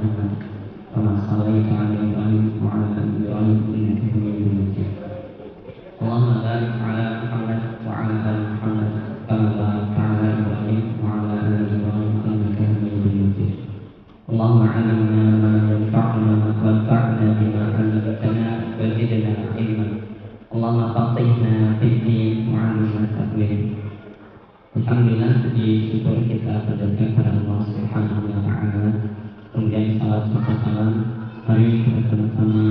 محمد كما صليت على إبراهيم وعلى آل إبراهيم إنك حميد مجيد. اللهم بارك على محمد وعلى آل محمد كما باركت على إبراهيم وعلى آل إبراهيم إنك حميد مجيد. اللهم علمنا ما ينفعنا وانفعنا بما علمتنا وزدنا علما. اللهم فقهنا في الدين وعلمنا التأويل. Alhamdulillah, puji syukur kita panjatkan kepada Allah Subhanahu wa Ta'ala. Kemudian salat serta salam mari kita sama-sama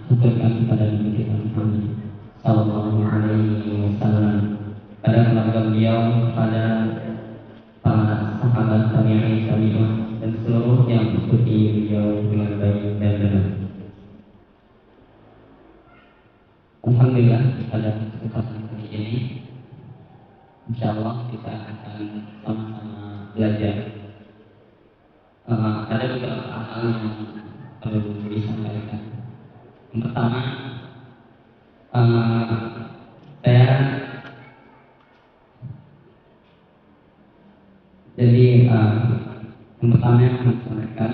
haturkan kepada Nabi kita Muhammad sallallahu alaihi wasallam, pada keluarga beliau, pada para sahabat tabi'in dan seluruh yang mengikuti beliau dengan baik dan benar. Alhamdulillah, pada kesempatan kali ini insyaallah kita akan sama-sama belajar. Ada beberapa hal yang perlu disampaikan. Yang pertama, saya yang pertama yang akan saya sampaikan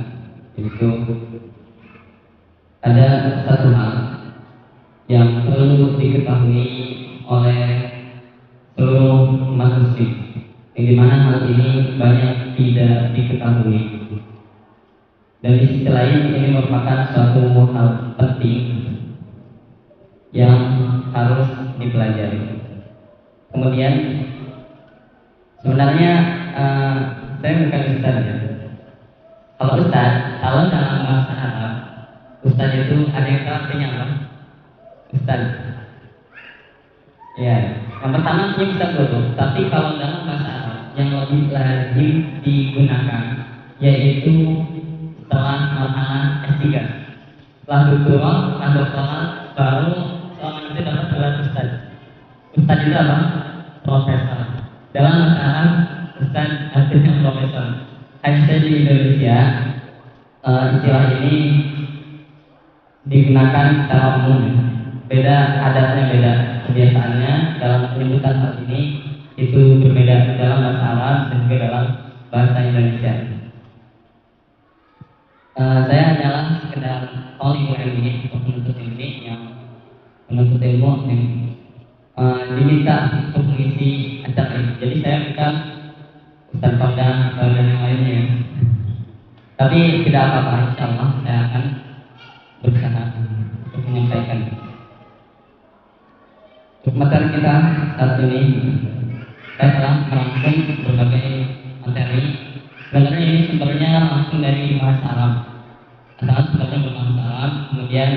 yaitu ada satu hal yang perlu diketahui oleh seluruh umat muslim, yang dimana hal ini banyak tidak diketahui, dan di sisi lain ini merupakan suatu hal penting yang harus dipelajari. Kemudian sebenarnya saya bukan ustaz ya. Kalau ustaz, kalau dalam bahasa Arab, ustaz itu ada yang artinya apa? Ustaz. Ya, yang pertama artinya ustaz dulu. Tapi kalau dalam bahasa Arab yang lebih lazim digunakan yaitu setelah marhalah S3. Setelah doktoral, setelah doktoral, baru seorang itu dapat gelar ustaz. Ustaz itu apa? Profesor. Dalam bahasa Arab, ustaz artinya profesor. Hanya di Indonesia istilah ini digunakan secara umum. Beda adatnya, beda kebiasaannya dalam penyebutan hal ini itu berbeda dalam bahasa Arab dan juga dalam bahasa Indonesia. Saya hanyalah sekedar talibul ilmi atau penuntut ilmu yang diminta untuk mengisi acara ini. Jadi saya bukan Ustaz Pada dan yang lainnya. Tapi tidak apa-apa, insyaallah saya akan berusaha untuk menyampaikan. Untuk materi kita saat ini, saya telah merangkum berbagai materi. Sebenarnya ini sumbernya langsung dari bahasa Arab. Asal sumbernya berbahasa Arab, kemudian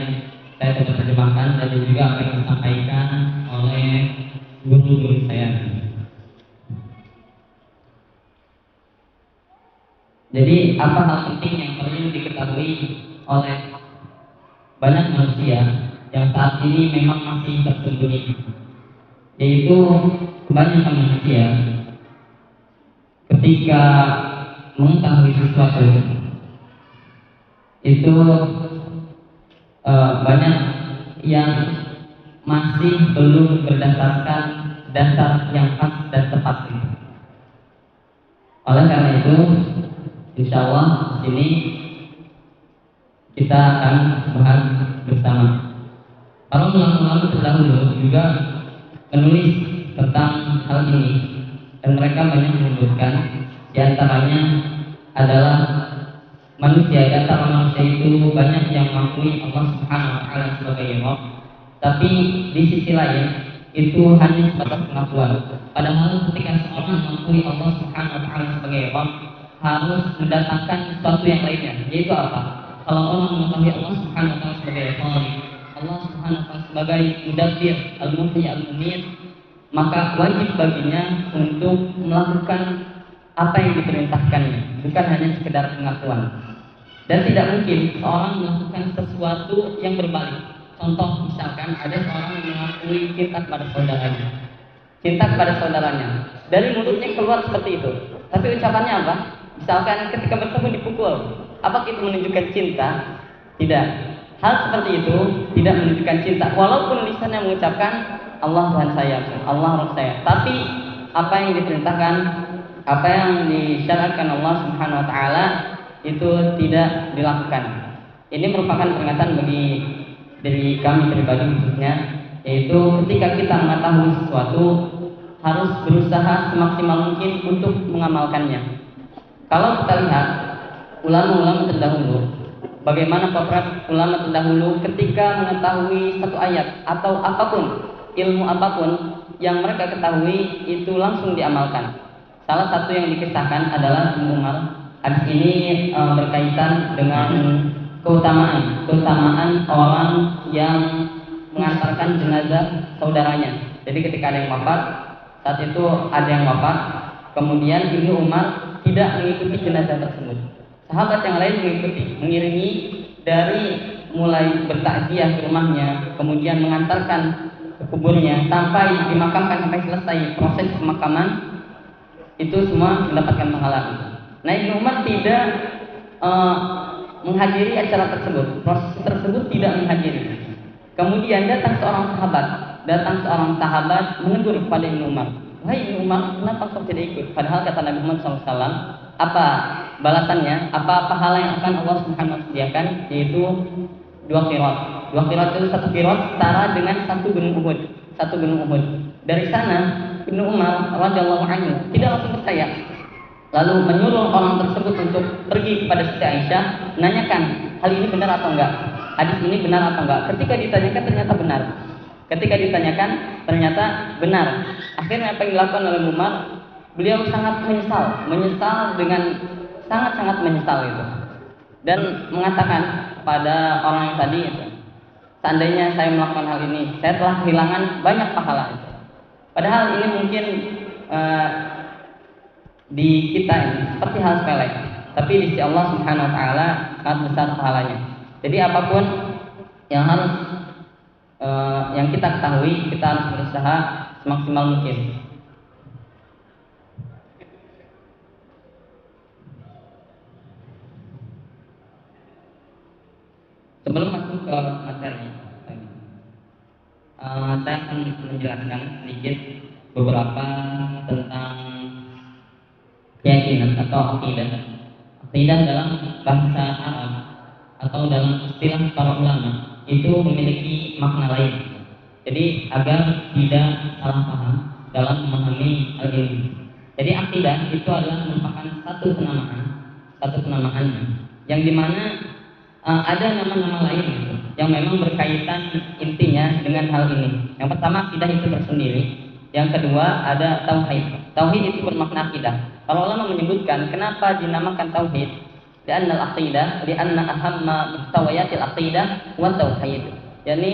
saya coba terjemahkan dan juga apa yang disampaikan oleh guru-guru saya. Jadi apa hal penting yang perlu diketahui oleh banyak manusia yang saat ini memang masih tersembunyi, yaitu kebanyakan manusia ketika mengetahui sesuatu itu banyak yang masih belum berdasarkan dasar yang pas dan tepat. Oleh karena itu, insyaallah di sini kita akan bahas bersama. Para ulama terdahulu juga menulis tentang hal ini, dan mereka banyak menyebutkan di antaranya adalah manusia. Di antara manusia itu banyak yang mengakui Allah Subhanahu wa Ta'ala sebagai Rabb, tapi di sisi lain itu hanya sebatas pengakuan. Padahal ketika seorang mengakui Allah Subhanahu wa Ta'ala sebagai Rabb, harus mendatangkan sesuatu yang lainnya, yaitu apa? Kalau orang mengetahui Allah Subhanahu wa Ta'ala sebagai Khaliq, Allah Subhanahu wa Ta'ala sebagai Mudabbir, Al-Muhyi, Al-Mumit, maka wajib baginya untuk melakukan apa yang diperintahkannya, bukan hanya sekedar pengakuan. Dan tidak mungkin seorang melakukan sesuatu yang berbalik. Contoh, misalkan ada seorang yang mengakui cinta kepada saudaranya, dari mulutnya keluar seperti itu, tapi ucapannya apa? Misalkan ketika bertemu dipukul, apakah itu menunjukkan cinta? Tidak. Hal seperti itu tidak menunjukkan cinta, walaupun lisannya mengucapkan Allah Tuhan saya, Allah Rabb saya, tapi apa yang diperintahkan, apa yang disyariatkan Allah Subhanahu wa Ta'ala itu tidak dilakukan. Ini merupakan peringatan bagi diri kami pribadi khususnya, yaitu ketika kita mengetahui sesuatu harus berusaha semaksimal mungkin untuk mengamalkannya. Kalau kita lihat ulama-ulama terdahulu, bagaimana potret ulama terdahulu ketika mengetahui satu ayat atau apapun, ilmu apapun yang mereka ketahui itu langsung diamalkan. Salah satu yang dikisahkan adalah Ibnu Umar. Hadis ini berkaitan dengan keutamaan orang yang mengantarkan jenazah saudaranya. Jadi ketika ada yang wafat, saat itu ada yang wafat, kemudian Ibnu Umar tidak mengikuti jenazah tersebut. Sahabat yang lain mengikuti, mengiringi dari mulai bertakziah ke rumahnya, kemudian mengantarkan ke kuburnya sampai dimakamkan, sampai selesai proses pemakaman, itu semua mendapatkan pahala. Nah, Ibnu Umar tidak menghadiri acara tersebut, proses tersebut tidak menghadiri. Kemudian datang seorang sahabat menegur kepada Ibnu Umar. Wahai Ibnu Umar, kenapa kau tidak ikut? Padahal kata Nabi Muhammad SAW, apa balasannya? Apa pahala yang akan Allah Subhanahu wa sediakan? Yaitu 2 qirat. 2 qirat itu 1 qirat setara dengan 1 gunung Uhud. 1 gunung Uhud. Dari sana Ibnu Umar radhiyallahu anhu tidak langsung percaya. Lalu menyuruh orang tersebut untuk pergi kepada Siti Aisyah, menanyakan hal ini benar atau enggak? Hadis ini benar atau enggak? Ketika ditanyakan ternyata benar. Akhirnya apa yang dilakukan oleh Umar? Beliau sangat menyesal dengan sangat menyesal itu. Dan mengatakan pada orang yang tadi itu, seandainya saya melakukan hal ini, saya telah kehilangan banyak pahala itu. Padahal ini mungkin di kita ini seperti hal sepele, tapi di sisi Allah Subhanahu wa taala sangat besar pahalanya. Jadi apapun yang harus yang kita ketahui, kita harus berusaha semaksimal mungkin. Sebelum masuk ke materi, saya akan menjelaskan sedikit beberapa tentang keyakinan atau akidah. Akidah dalam bahasa Arab atau dalam istilah para ulama itu memiliki makna lain. Jadi agar tidak salah paham dalam memahami hal ini. Jadi akidah itu adalah merupakan satu penamaan yang dimana ada nama-nama lain gitu, yang memang berkaitan intinya dengan hal ini. Yang pertama akidah itu tersendiri. Yang kedua ada tauhid. Tauhid itu bermakna akidah. Para ulama menyebutkan kenapa dinamakan tauhid? Li'anna al-aqidah, li'anna ahamma muhtawayatil aqidah wa tauhid. Yani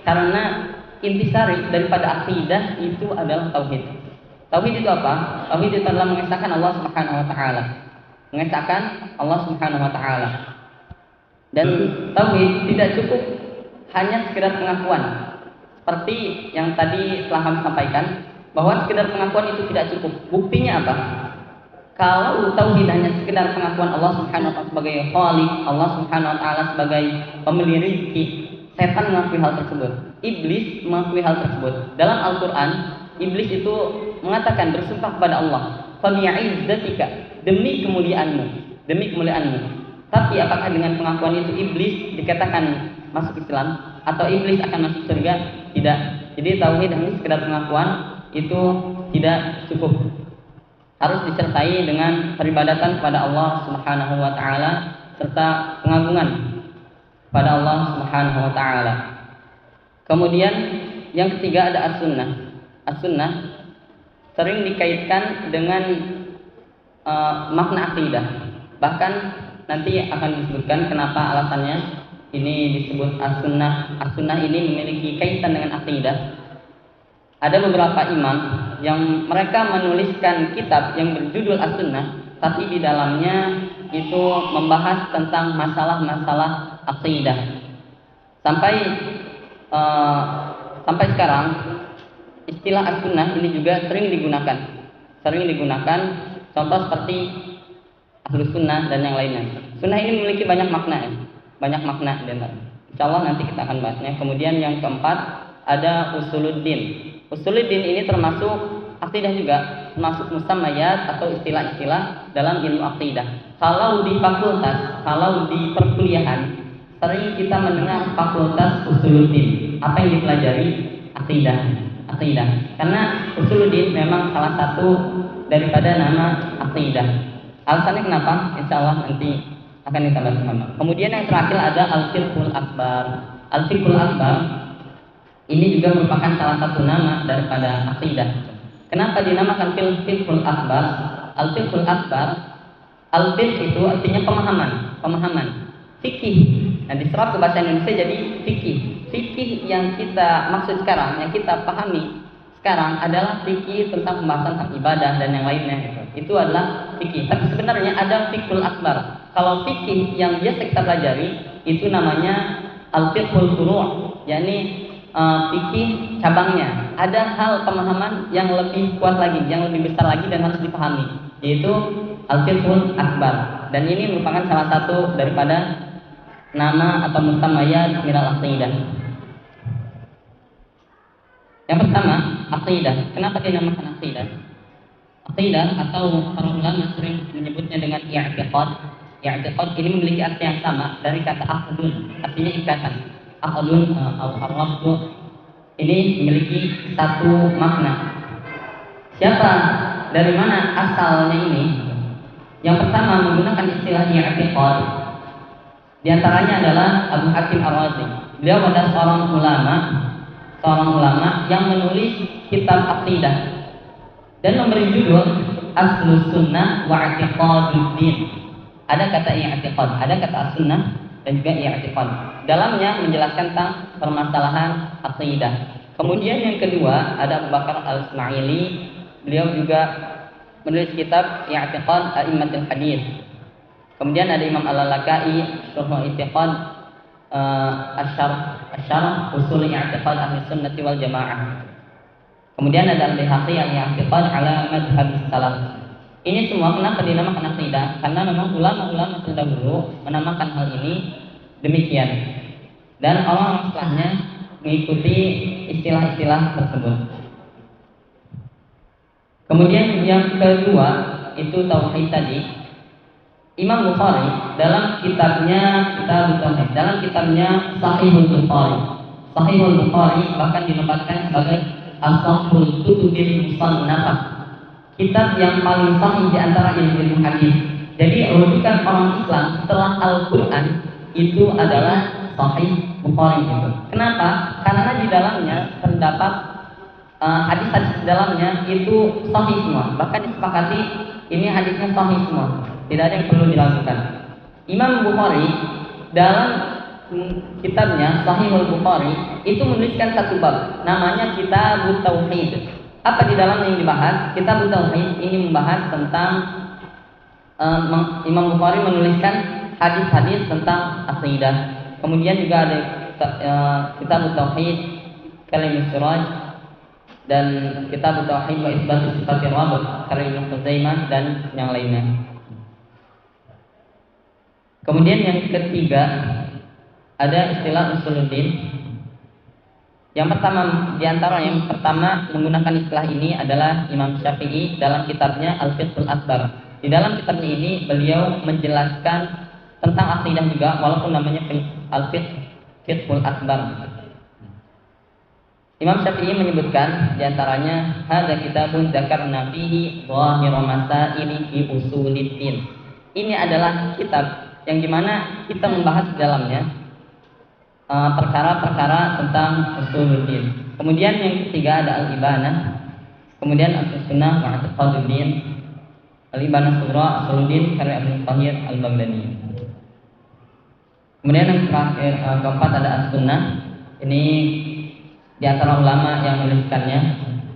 karena intisari daripada akidah itu adalah tauhid. Tauhid itu apa? Tauhid itu adalah mengesahkan Allah Subhanahu wa taala. Mengesahkan Allah Subhanahu wa taala. Dan tauhid tidak cukup hanya sekedar pengakuan. Seperti yang tadi telah kami sampaikan, bahwa sekedar pengakuan itu tidak cukup. Buktinya apa? Kalau tauhid hanya sekedar pengakuan Allah Subhanahu wa taala sebagai Khaliq, Allah Subhanahu wa taala sebagai pemilik rezeki, setan mengakui hal tersebut, iblis mengakui hal tersebut. Dalam Al-Qur'an, iblis itu mengatakan bersumpah kepada Allah, "Fa bi'izzatika", demi kemuliaanmu. Tapi apakah dengan pengakuan itu iblis dikatakan masuk Islam atau iblis akan masuk surga? Tidak. Jadi tauhid hanya sekedar pengakuan itu tidak cukup. Harus disertai dengan peribadatan kepada Allah Subhanahu wa taala serta pengagungan kepada Allah Subhanahu wa taala. Kemudian yang ketiga ada as-sunnah. As-sunnah sering dikaitkan dengan makna akidah. Bahkan nanti akan disebutkan kenapa alasannya ini disebut as-sunnah. As-sunnah ini memiliki kaitan dengan akidah. Ada beberapa imam yang mereka menuliskan kitab yang berjudul as-sunnah, tapi di dalamnya itu membahas tentang masalah-masalah akidah. Sampai sekarang istilah as-sunnah ini juga sering digunakan. Contoh seperti ahlus sunnah dan yang lainnya. Sunnah ini memiliki banyak makna dan insyaallah nanti kita akan bahasnya. Kemudian yang keempat ada usuluddin. Usuluddin ini termasuk Akidah juga termasuk musammayat atau istilah-istilah dalam ilmu akidah. Kalau di fakultas, kalau di perkuliahan, sering kita mendengar fakultas usuluddin. Apa yang dipelajari? Akidah. Akidah. Karena usuluddin memang salah satu daripada nama akidah. Alasannya kenapa? Insya Allah nanti akan kita bahas sama. Kemudian yang terakhir ada al-fiqhul akbar. Al-fiqhul akbar ini juga merupakan salah satu nama daripada akidah. Kenapa dinamakan fiqhul akbar? Al-fiqhul akbar, al-fiqh itu artinya pemahaman. Fikih. Nah, diserap ke bahasa Indonesia jadi fikih. Fikih yang kita maksud sekarang, yang kita pahami sekarang adalah fikih tentang pembahasan hak ibadah dan yang lainnya gitu. Itu adalah fikih. Tapi sebenarnya ada fiqhul akbar. Kalau fikih yang biasa kita pelajari itu namanya al-fiqhul furu', yakni fikih cabangnya. Ada hal pemahaman yang lebih kuat lagi, yang lebih besar lagi dan harus dipahami, yaitu al-fiqhul akbar. Dan ini merupakan salah satu daripada nama atau musammayat minal aqidah. Yang pertama, aqidah. Kenapa dinamakan aqidah? Aqidah atau para ulama sering menyebutnya dengan i'tiqad. I'tiqad ini memiliki arti yang sama dari kata aqdun, artinya ikatan. Aqdun atau ar-rabtu ini memiliki satu makna. Siapa, dari mana asalnya ini? Yang pertama menggunakan istilah i'tiqad. Di antaranya adalah Abu Hatim Ar-Razi. Beliau adalah seorang ulama yang menulis kitab aqidah dan memberi judul Aslus Sunnah wa I'tiqaduddin. Ada kata i'tiqad, ada kata as-sunnah dan juga i'tiqad. Dalamnya menjelaskan tentang permasalahan aqidah. Kemudian yang kedua ada Abu Bakar Al-Ismaili. Beliau juga menulis kitab I'tiqad A'immatul Hadits. Kemudian ada Imam Al-Lalakai, Syarh I'tiqad Asyarh Usul I'tiqad Ahli Sunnati wal Jamaah. Kemudian ada Al-Bihaqi Al-I'tiqad ala Madhhab Salaf. Ini semua kenapa dinamakan aqidah? Karena memang ulama-ulama terdahulu menamakan hal ini demikian. Dan orang setelahnya mengikuti istilah-istilah tersebut. Kemudian yang kedua itu tauhid tadi. Imam Bukhari dalam kitabnya Sahihul Bukhari bahkan dinobatkan sebagai Ashahul Kutubil Musannafah, kitab yang paling sahih di antara ilmu hadis. Jadi rujukan orang Islam setelah Al-Quran itu adalah Sahih Bukhari itu. Kenapa? Karena di dalamnya terdapat hadis-hadis di dalamnya itu sahih semua. Bahkan disepakati ini hadisnya sahih semua. Tidak ada yang perlu dilakukan. Imam Bukhari dalam kitabnya Sahihul Bukhari itu menuliskan satu bab, namanya Kitabut Tauhid. Apa di dalam yang dibahas? Kitabut Tauhid ini membahas tentang Imam Bukhari menuliskan hadis-hadis tentang akidah. Kemudian juga ada Kitabut Tauhid Kalimus Siraj dan Kitabut Tauhid wa Itsbat Sifatir Rabb karya Ibnu Khuzaimah dan yang lainnya. Kemudian yang ketiga ada istilah usuluddin. Yang pertama menggunakan istilah ini adalah Imam Syafi'i dalam kitabnya Al-Fiqhul Akbar. Di dalam kitabnya ini beliau menjelaskan tentang akidah juga walaupun namanya Al-Fiqhul Akbar. Imam Syafi'i menyebutkan di antaranya hadza kitabun dzakarna fihi dhahira masaili fi usuliddin. Ini adalah kitab yang dimana kita membahas di dalamnya perkara-perkara tentang usuluddin. Kemudian yang ketiga ada al-ibanah, kemudian as-sunnah wa i'tiqaduddin, al-ibanah surah usuluddin karya Ibnu Tahir al-Baghdadi. Kemudian yang terakhir keempat ada as-sunnah. Ini di antara ulama yang menuliskannya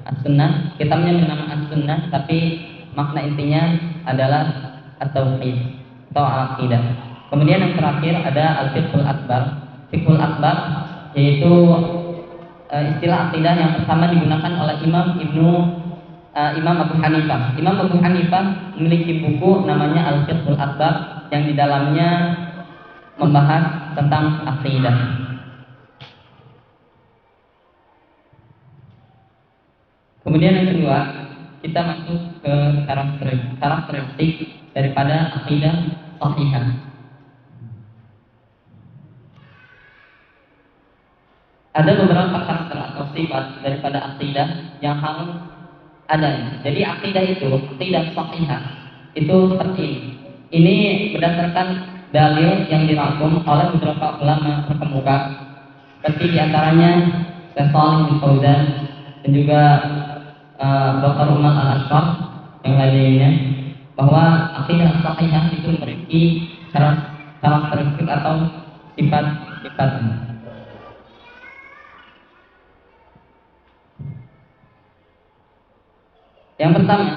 as-sunnah. Kitabnya bernama as-sunnah tapi makna intinya adalah at-tauhid atau al-aqidah. Kemudian yang terakhir ada al-fiqhul akbar. Fiqhul akbar yaitu istilah aqidah yang pertama digunakan oleh Imam Abu Hanifah. Imam Abu Hanifah memiliki buku namanya Al-Fiqhul Akbar yang di dalamnya membahas tentang aqidah. Kemudian yang kedua kita masuk ke karakteristik daripada akidah sahihah. Ada beberapa karakter atau sifat daripada akidah yang harus ada. Jadi akidah sahihah itu seperti ini. Ini berdasarkan dalil yang dirangkum oleh beberapa ulama terkemuka, seperti diantaranya Syekh Shalih bin Fauzan dan juga Dr. Umar Al-Ashraf yang lainnya, bahwa akidah sahihah itu memiliki karakteristik atau sifat-sifat. Yang pertama,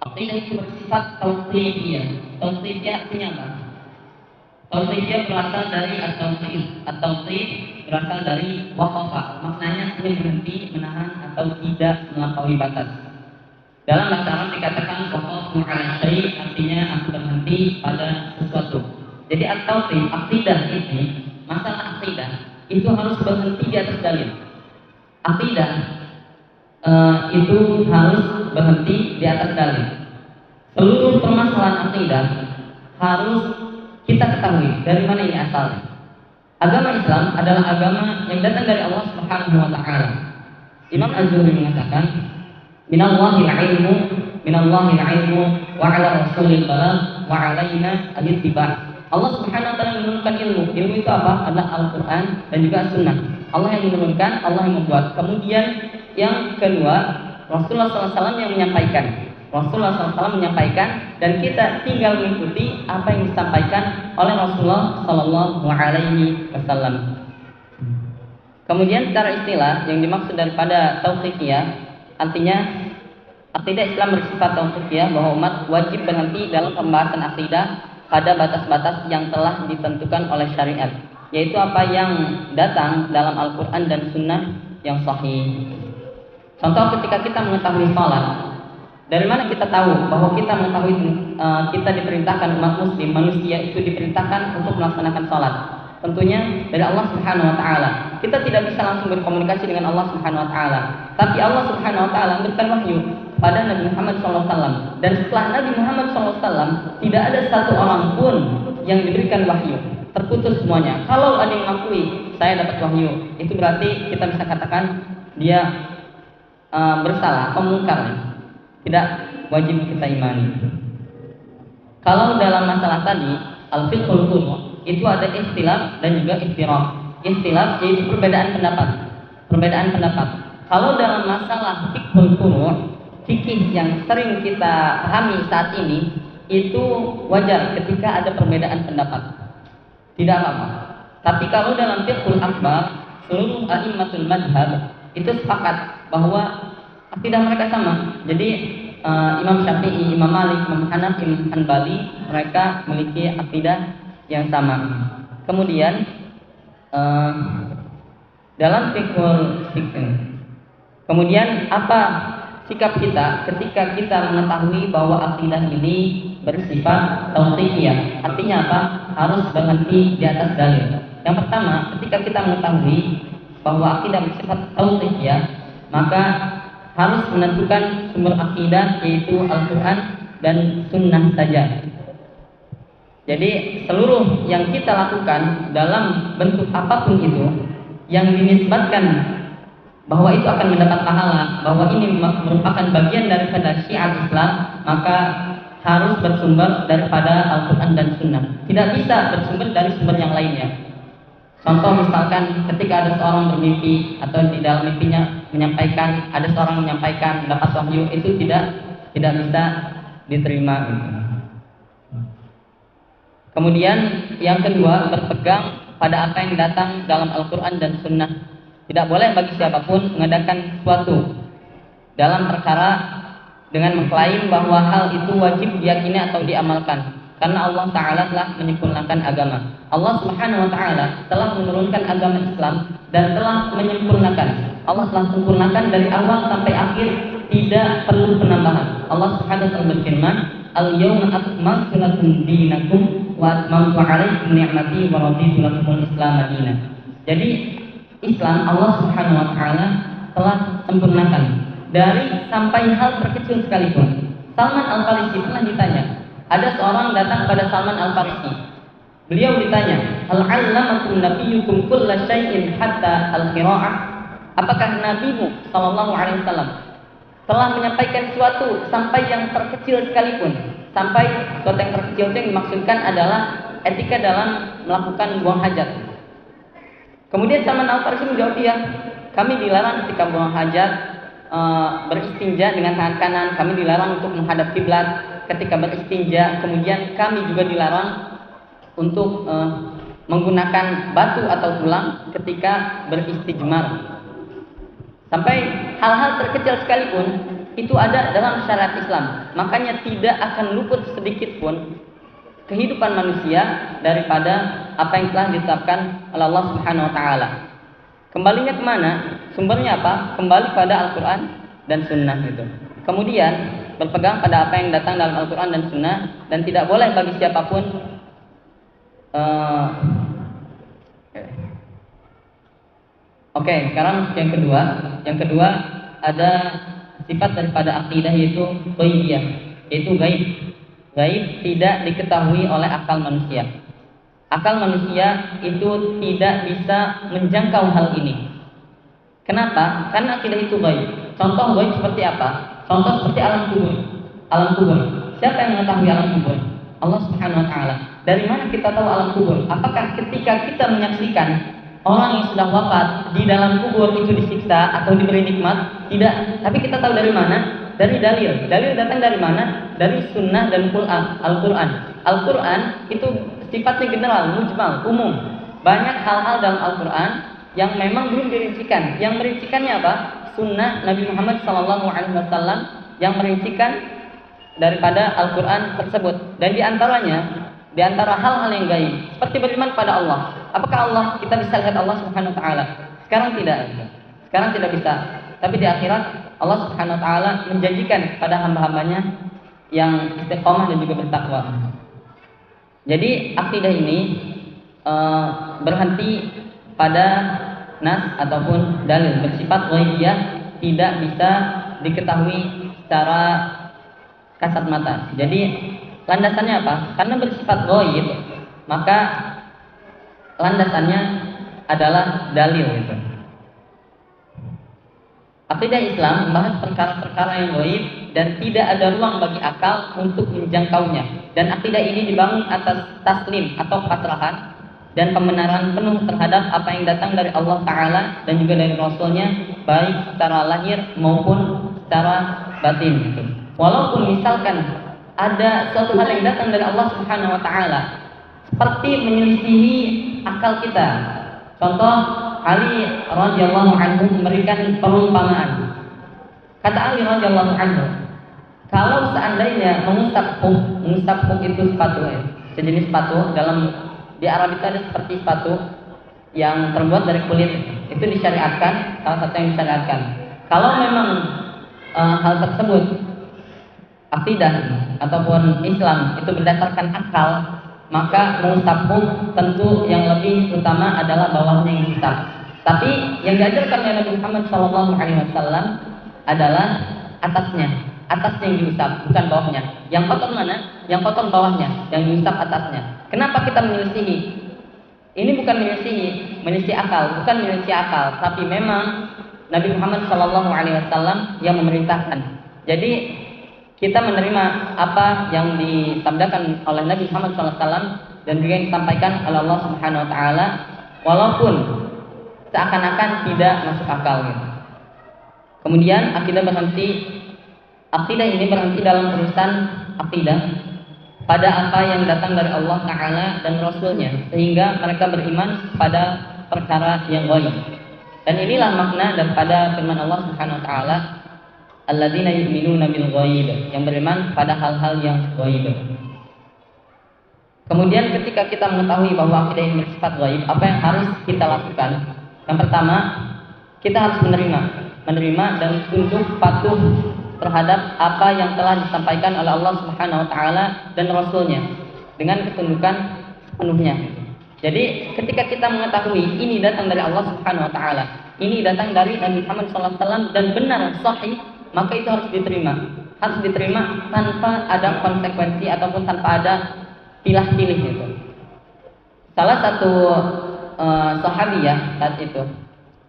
akidah itu bersifat tauqifiyah. Tauqifiyah artinya apa? Tauqifiyah berasal dari at-tauqif. At-tauqif berasal dari waqafa. Maknanya ingin berhenti, menahan atau tidak melampaui batas. Dalam bahasa Arab dikatakan waqafu 'ala syai', artinya aku berhenti pada sesuatu. Jadi at-tauqif, akidah ini, masalah akidah itu harus berhenti di atas dalil. Akidah itu harus berhenti di atas dalil. Seluruh permasalahan akidah harus kita ketahui dari mana ini asalnya. Agama Islam adalah agama yang datang dari Allah Subhanahu wa taala. Imam Az-Zuhri mengatakan, "Minallahil ilmu wa 'ala rasulil balagh wa 'alaina al-ittiba'." Allah Subhanahu wa taala menurunkan ilmu. Ilmu itu apa? Adalah Al-Qur'an dan juga Sunnah. Allah yang menurunkan, Allah yang membuat. Kemudian yang kedua, Rasulullah SAW yang menyampaikan. Rasulullah SAW menyampaikan dan kita tinggal mengikuti apa yang disampaikan oleh Rasulullah SAW. Kemudian secara istilah yang dimaksud daripada tauqifiyah, artinya akidah Islam bersifat tauqifiyah, bahwa umat wajib berhenti dalam pembahasan akidah pada batas-batas yang telah ditentukan oleh syariat, yaitu apa yang datang dalam Al-Quran dan Sunnah yang sahih. Contoh, ketika kita mengetahui salat, dari mana kita tahu bahwa kita mengetahui kita diperintahkan, umat muslim, manusia itu diperintahkan untuk melaksanakan salat? Tentunya dari Allah Subhanahu wa taala. Kita tidak bisa langsung berkomunikasi dengan Allah Subhanahu wa taala, tapi Allah Subhanahu wa taala memberikan wahyu pada Nabi Muhammad SAW. Dan setelah Nabi Muhammad SAW tidak ada satu orang pun yang diberikan wahyu, terputus semuanya. Kalau ada yang mengakui saya dapat wahyu, itu berarti kita bisa katakan dia bersalah, pemungkar, tidak wajib kita imani. Kalau dalam masalah tadi al-fiqhul qur'an, itu ada ikhtilaf dan juga iftiraq. Ikhtilaf yaitu perbedaan pendapat. Kalau dalam masalah fiqhul qur'an, fikih yang sering kita pahami saat ini, itu wajar ketika ada perbedaan pendapat, tidak apa-apa. Tapi kalau dalam fiqhul akbar, seluruh a'immatul madhab itu sepakat bahwa akidah mereka sama. Jadi Imam Syafi'i, Imam Malik, Imam Hanafi, Imam Hanbali, mereka memiliki akidah yang sama. Kemudian dalam fiqhul kemudian apa sikap kita ketika kita mengetahui bahwa akidah ini bersifat tauqifiyah? Artinya apa? Harus berhenti di atas dalil. Yang pertama, ketika kita mengetahui bahwa akidah bersifat tauqifiyah, maka harus menentukan sumber akidah, yaitu Al-Quran dan Sunnah saja. Jadi seluruh yang kita lakukan dalam bentuk apapun itu yang dinisbatkan bahwa itu akan mendapat pahala, bahwa ini merupakan bagian daripada syiar Islam, maka harus bersumber daripada Al-Quran dan Sunnah. Tidak bisa bersumber dari sumber yang lainnya. Contoh, misalkan ketika ada seorang bermimpi atau di dalam mimpinya menyampaikan, ada seorang menyampaikan dapat wahyu, itu tidak bisa diterima. Kemudian yang kedua, berpegang pada apa yang datang dalam Al-Quran dan Sunnah. Tidak boleh bagi siapapun mengadakan sesuatu dalam perkara dengan mengklaim bahwa hal itu wajib diyakini atau diamalkan. Karena Allah Ta'ala telah menyempurnakan agama. Allah Subhanahu wa Ta'ala telah menurunkan agama Islam dan telah menyempurnakan. Allah telah sempurnakan dari awal sampai akhir, tidak perlu penambahan. Allah Subhanahu wa Ta'ala berfirman, "Al-yawma akmaltu lakum dinakum wa atmamtu 'alaikum ni'mati wa raditu lakumul Islam dinan." Jadi Islam Allah Subhanahu wa Ta'ala telah sempurnakan dari sampai hal terkecil sekalipun. Salman Al-Farisi pernah ditanya, ada seorang datang pada Salman Al-Farisi. Beliau ditanya, hal 'allamakum nabiyyukum kulla syai'in hatta al-qira'ah? Apakah nabimu sallallahu alaihi wasallam telah menyampaikan sesuatu sampai yang terkecil sekalipun? Sampai sesuatu yang terkecil itu yang dimaksudkan adalah etika dalam melakukan buang hajat. Kemudian Salman Al-Farisi menjawab, iya, kami dilarang ketika buang hajat beristinja dengan tangan kanan, kami dilarang untuk menghadap kiblat ketika beristinja, kemudian kami juga dilarang untuk menggunakan batu atau tulang ketika beristijmar. Sampai hal-hal terkecil sekalipun itu ada dalam syariat Islam. Makanya tidak akan luput sedikit pun kehidupan manusia daripada apa yang telah ditetapkan oleh Allah Subhanahu wa taala. Kembalinya kemana? Sumbernya apa? Kembali pada Al-Quran dan Sunnah itu. Kemudian berpegang pada apa yang datang dalam Al-Quran dan Sunnah, dan tidak boleh bagi siapapun Oke, sekarang yang kedua. Yang kedua ada sifat daripada akidah yaitu ghaibiyah, yaitu gaib. Gaib tidak diketahui oleh akal manusia. Akal manusia itu tidak bisa menjangkau hal ini. Kenapa? Karena akidah itu gaib. Contoh gaib seperti apa? Contoh seperti alam kubur. Alam kubur. Siapa yang mengetahui alam kubur? Allah Subhanahu wa taala. Dari mana kita tahu alam kubur? Apakah ketika kita menyaksikan orang yang sudah wafat di dalam kubur itu disiksa atau diberi nikmat? Tidak. Tapi kita tahu dari mana? Dari dalil. Dalil datang dari mana? Dari sunnah dan Al-Quran. Al-Quran itu sifatnya general, mujmal, umum. Banyak hal-hal dalam Al-Quran yang memang belum dirincikan. Yang merincikannya apa? Sunnah Nabi Muhammad SAW yang merincikan daripada Al-Quran tersebut. Dan di antara hal-hal yang gaib, seperti beriman pada Allah. Apakah Allah, kita bisa lihat Allah Subhanahu wa taala? Sekarang tidak. Sekarang tidak bisa. Tapi di akhirat Allah Subhanahu wa taala menjanjikan pada hamba-hambanya yang istiqomah dan juga bertakwa. Jadi akidah ini berhenti pada nas ataupun dalil, bersifat ghaibiyah, tidak bisa diketahui secara kasat mata. Jadi landasannya apa? Karena bersifat ghaib, maka landasannya adalah dalil itu. Akidah Islam membahas perkara-perkara yang gaib dan tidak ada ruang bagi akal untuk menjangkaunya. Dan akidah ini dibangun atas taslim atau pasrahan dan pembenaran penuh terhadap apa yang datang dari Allah Ta'ala dan juga dari Rasulnya, baik secara lahir maupun secara batin. Walaupun misalkan ada suatu hal yang datang dari Allah Subhanahu wa taala seperti menyelisihi akal kita. Contoh, Ali radhiyallahu anhu memberikan perumpamaan. Kata Ali radhiyallahu anhu, kalau seandainya mengusap puk itu sepatu, sejenis sepatu di Arab itu ada seperti sepatu yang terbuat dari kulit, itu disyariatkan, salah satu yang disyariatkan. Kalau memang hal tersebut akidah ataupun Islam itu berdasarkan akal, maka mengusap puk tentu yang lebih utama adalah bawahnya yang diusap. Tapi yang diajarkan oleh Nabi Muhammad SAW adalah atasnya yang diusap, bukan bawahnya. Yang kotor mana? Yang kotor bawahnya, yang diusap atasnya. Kenapa kita menyelisihi? Ini bukan menyelisihi akal, bukan menyelisihi akal, tapi memang Nabi Muhammad SAW yang memerintahkan. Jadi kita menerima apa yang disabdakan oleh Nabi Muhammad SAW dan juga yang disampaikan oleh Allah Subhanahu wa taala, walaupun seakan-akan tidak masuk akal gitu. Kemudian akidah ini berhenti dalam urusan akidah pada apa yang datang dari Allah Ta'ala dan Rasulnya, sehingga mereka beriman pada perkara yang gaib. Dan inilah makna daripada firman Allah Subhanahu wa taala, alladzina yu'minuna bil ghaib, yang beriman pada hal-hal yang gaib. Kemudian ketika kita mengetahui bahwa akidah ini bersifat gaib, apa yang harus kita lakukan? Yang pertama, kita harus menerima dan tunduk patuh terhadap apa yang telah disampaikan oleh Allah Subhanahu wa taala dan Rasulnya dengan ketundukan sepenuhnya. Jadi ketika kita mengetahui ini datang dari Allah Subhanahu wa taala, ini datang dari Nabi Muhammad SAW dan benar sahih, maka itu harus diterima tanpa ada konsekuensi ataupun tanpa ada pilah-pilih gitu. Salah satu sahabiyah saat itu,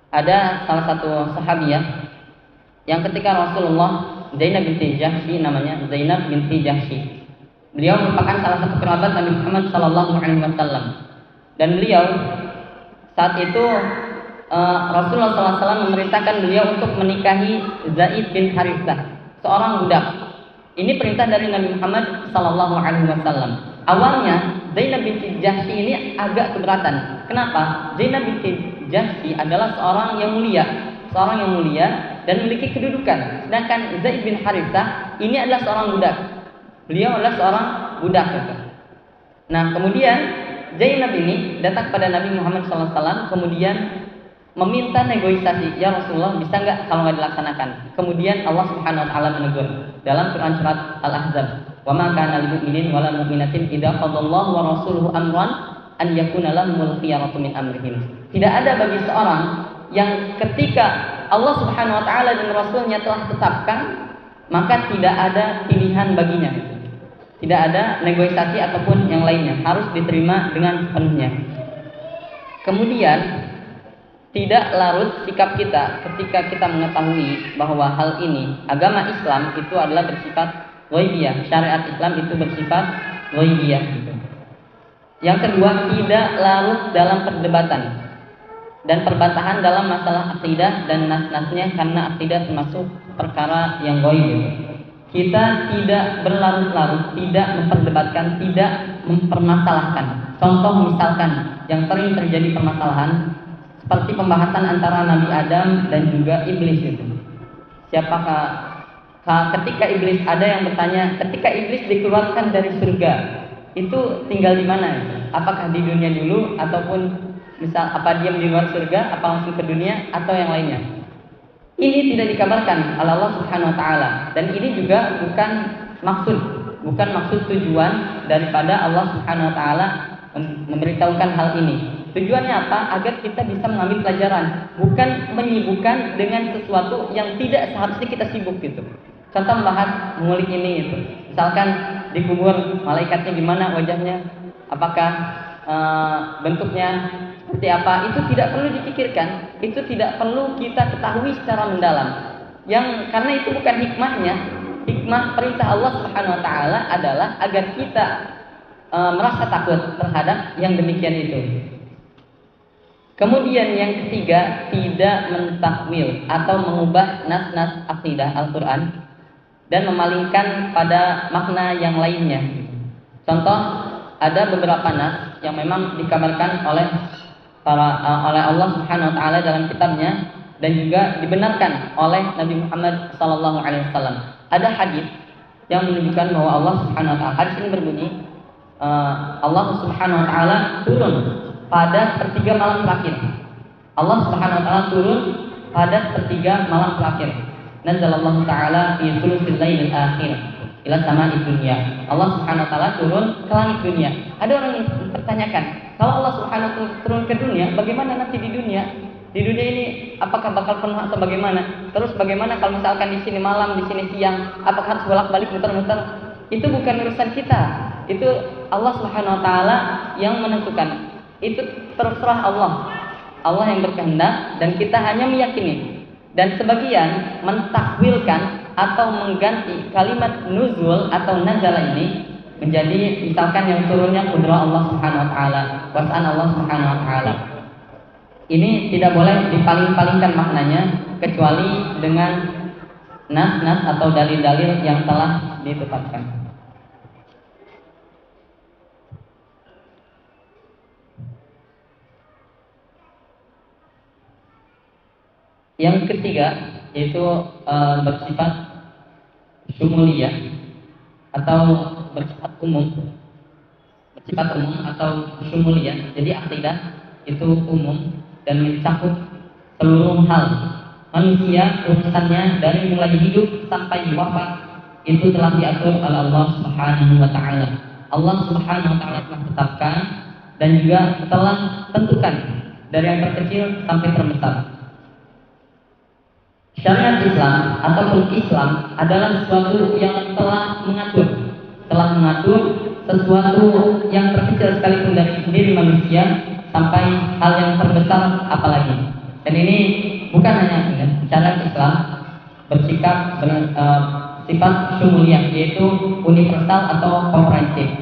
ada salah satu sahabiyah yang ketika Rasulullah, Zainab binti Jahsy namanya, Zainab binti Jahsy. Beliau merupakan salah satu kerabat Nabi Muhammad SAW, dan beliau saat itu Rasulullah SAW memerintahkan beliau untuk menikahi Zaid bin Harithah, seorang budak. Ini perintah dari Nabi Muhammad SAW. Awalnya Zainab binti Jahsy ini agak keberatan. Kenapa? Zainab binti Jahsy adalah seorang yang mulia dan memiliki kedudukan. Sedangkan Zaid bin Harithah ini adalah seorang budak. Beliau adalah seorang budak. Nah, kemudian Zainab ini datang kepada Nabi Muhammad SAW, kemudian meminta negosiasi. Ya Rasulullah, bisa nggak kalau nggak dilaksanakan? Kemudian Allah Subhanahu Wa Taala menegur dalam Quran surat Al-Ahzab, wa ma kana lil mu'minin wala mu'minatin idza qadallahu wa rasuluhu amran an yakuna lahumul khiyaratu min amrihim. Tidak ada bagi seorang yang ketika Allah Subhanahu Wa Taala dan Rasulnya telah tetapkan, maka tidak ada pilihan baginya. Tidak ada negosiasi ataupun yang lainnya, harus diterima dengan sepenuhnya. Kemudian tidak larut sikap kita ketika kita mengetahui bahwa hal ini, agama Islam itu adalah bersifat ghaibiyah, syariat Islam itu bersifat ghaibiyah. Yang kedua, tidak larut dalam perdebatan dan perbantahan dalam masalah akidah dan nas-nasnya, karena akidah termasuk perkara yang ghaib. Kita tidak berlarut-larut, tidak memperdebatkan, tidak mempermasalahkan. Contoh misalkan yang sering terjadi permasalahan seperti pembahasan antara Nabi Adam dan juga iblis itu. Siapakah ketika iblis, ada yang bertanya, ketika iblis dikeluarkan dari surga, itu tinggal di mana? Apakah di dunia dulu ataupun misal apa diam di luar surga, apa langsung ke dunia atau yang lainnya? Ini tidak dikabarkan oleh Allah Subhanahu Wa Taala, dan ini juga bukan maksud tujuan daripada Allah Subhanahu Wa Taala memberitahukan hal ini. Tujuannya apa? Agar kita bisa mengambil pelajaran, bukan menyibukkan dengan sesuatu yang tidak seharusnya kita sibuk gitu. Contoh membahas mengulik ini itu. Misalkan dikubur, malaikatnya gimana wajahnya, apakah bentuknya seperti apa, itu tidak perlu dipikirkan, itu tidak perlu kita ketahui secara mendalam. Karena itu bukan hikmahnya. Hikmah perintah Allah Subhanahu Wa Taala adalah agar kita merasa takut terhadap yang demikian itu. Kemudian yang ketiga, tidak mentakwil atau mengubah nas-nas akidah Al-Quran dan memalingkan pada makna yang lainnya. Contoh, ada beberapa nas yang memang dikabarkan oleh Allah Subhanahu Wa Taala dalam kitabnya dan juga dibenarkan oleh Nabi Muhammad SAW. Ada hadis yang menunjukkan bahwa Allah Subhanahu Wa Taala, hadis ini berbunyi, Allah Subhanahu Wa Taala turun pada sepertiga malam terakhir. Allah Subhanahu Wa Taala turun pada sepertiga malam terakhir. Nazalallahu Taala fi thuluthil lailil akhir ila sama'id dunya. Allah Subhanahu Wa Taala turun ke langit dunia. Ada orang yang bertanyakan, kalau Allah Subhanahu Wa Taala turun ke dunia, bagaimana nanti di dunia? Di dunia ini apakah bakal penuh atau bagaimana? Terus bagaimana kalau misalkan di sini malam, di sini siang? Apakah harus bolak-balik muter-muter? Itu bukan urusan kita. Itu Allah Subhanahu Wa Taala yang menentukan. Itu terserah Allah. Allah yang berkehendak dan kita hanya meyakini. Dan sebagian mentakwilkan atau mengganti kalimat nuzul atau nazala ini menjadi misalkan yang turunnya kudrah Allah Subhanahu Wa Taala, kuasaan Allah Subhanahu Wa Taala. Ini tidak boleh dipaling-palingkan maknanya kecuali dengan nas-nas atau dalil-dalil yang telah ditetapkan. Yang ketiga yaitu bersifat syumuliyah atau bersifat umum. Bersifat umum atau syumuliyah. Jadi akidah itu umum dan mencakup seluruh hal manusia, urusannya dari mulai hidup sampai wafat itu telah diatur oleh Allah Subhanahu Wa Taala. Allah Subhanahu Wa Taala telah tetapkan dan juga telah tentukan dari yang terkecil sampai terbesar. Syariat Islam ataupun Islam adalah sesuatu yang telah mengatur sesuatu yang terkecil sekalipun dari diri manusia sampai hal yang terbesar apalagi. Dan ini bukan hanya syariat Islam bersikap sifat syumuliyah, yaitu universal atau komprehensif.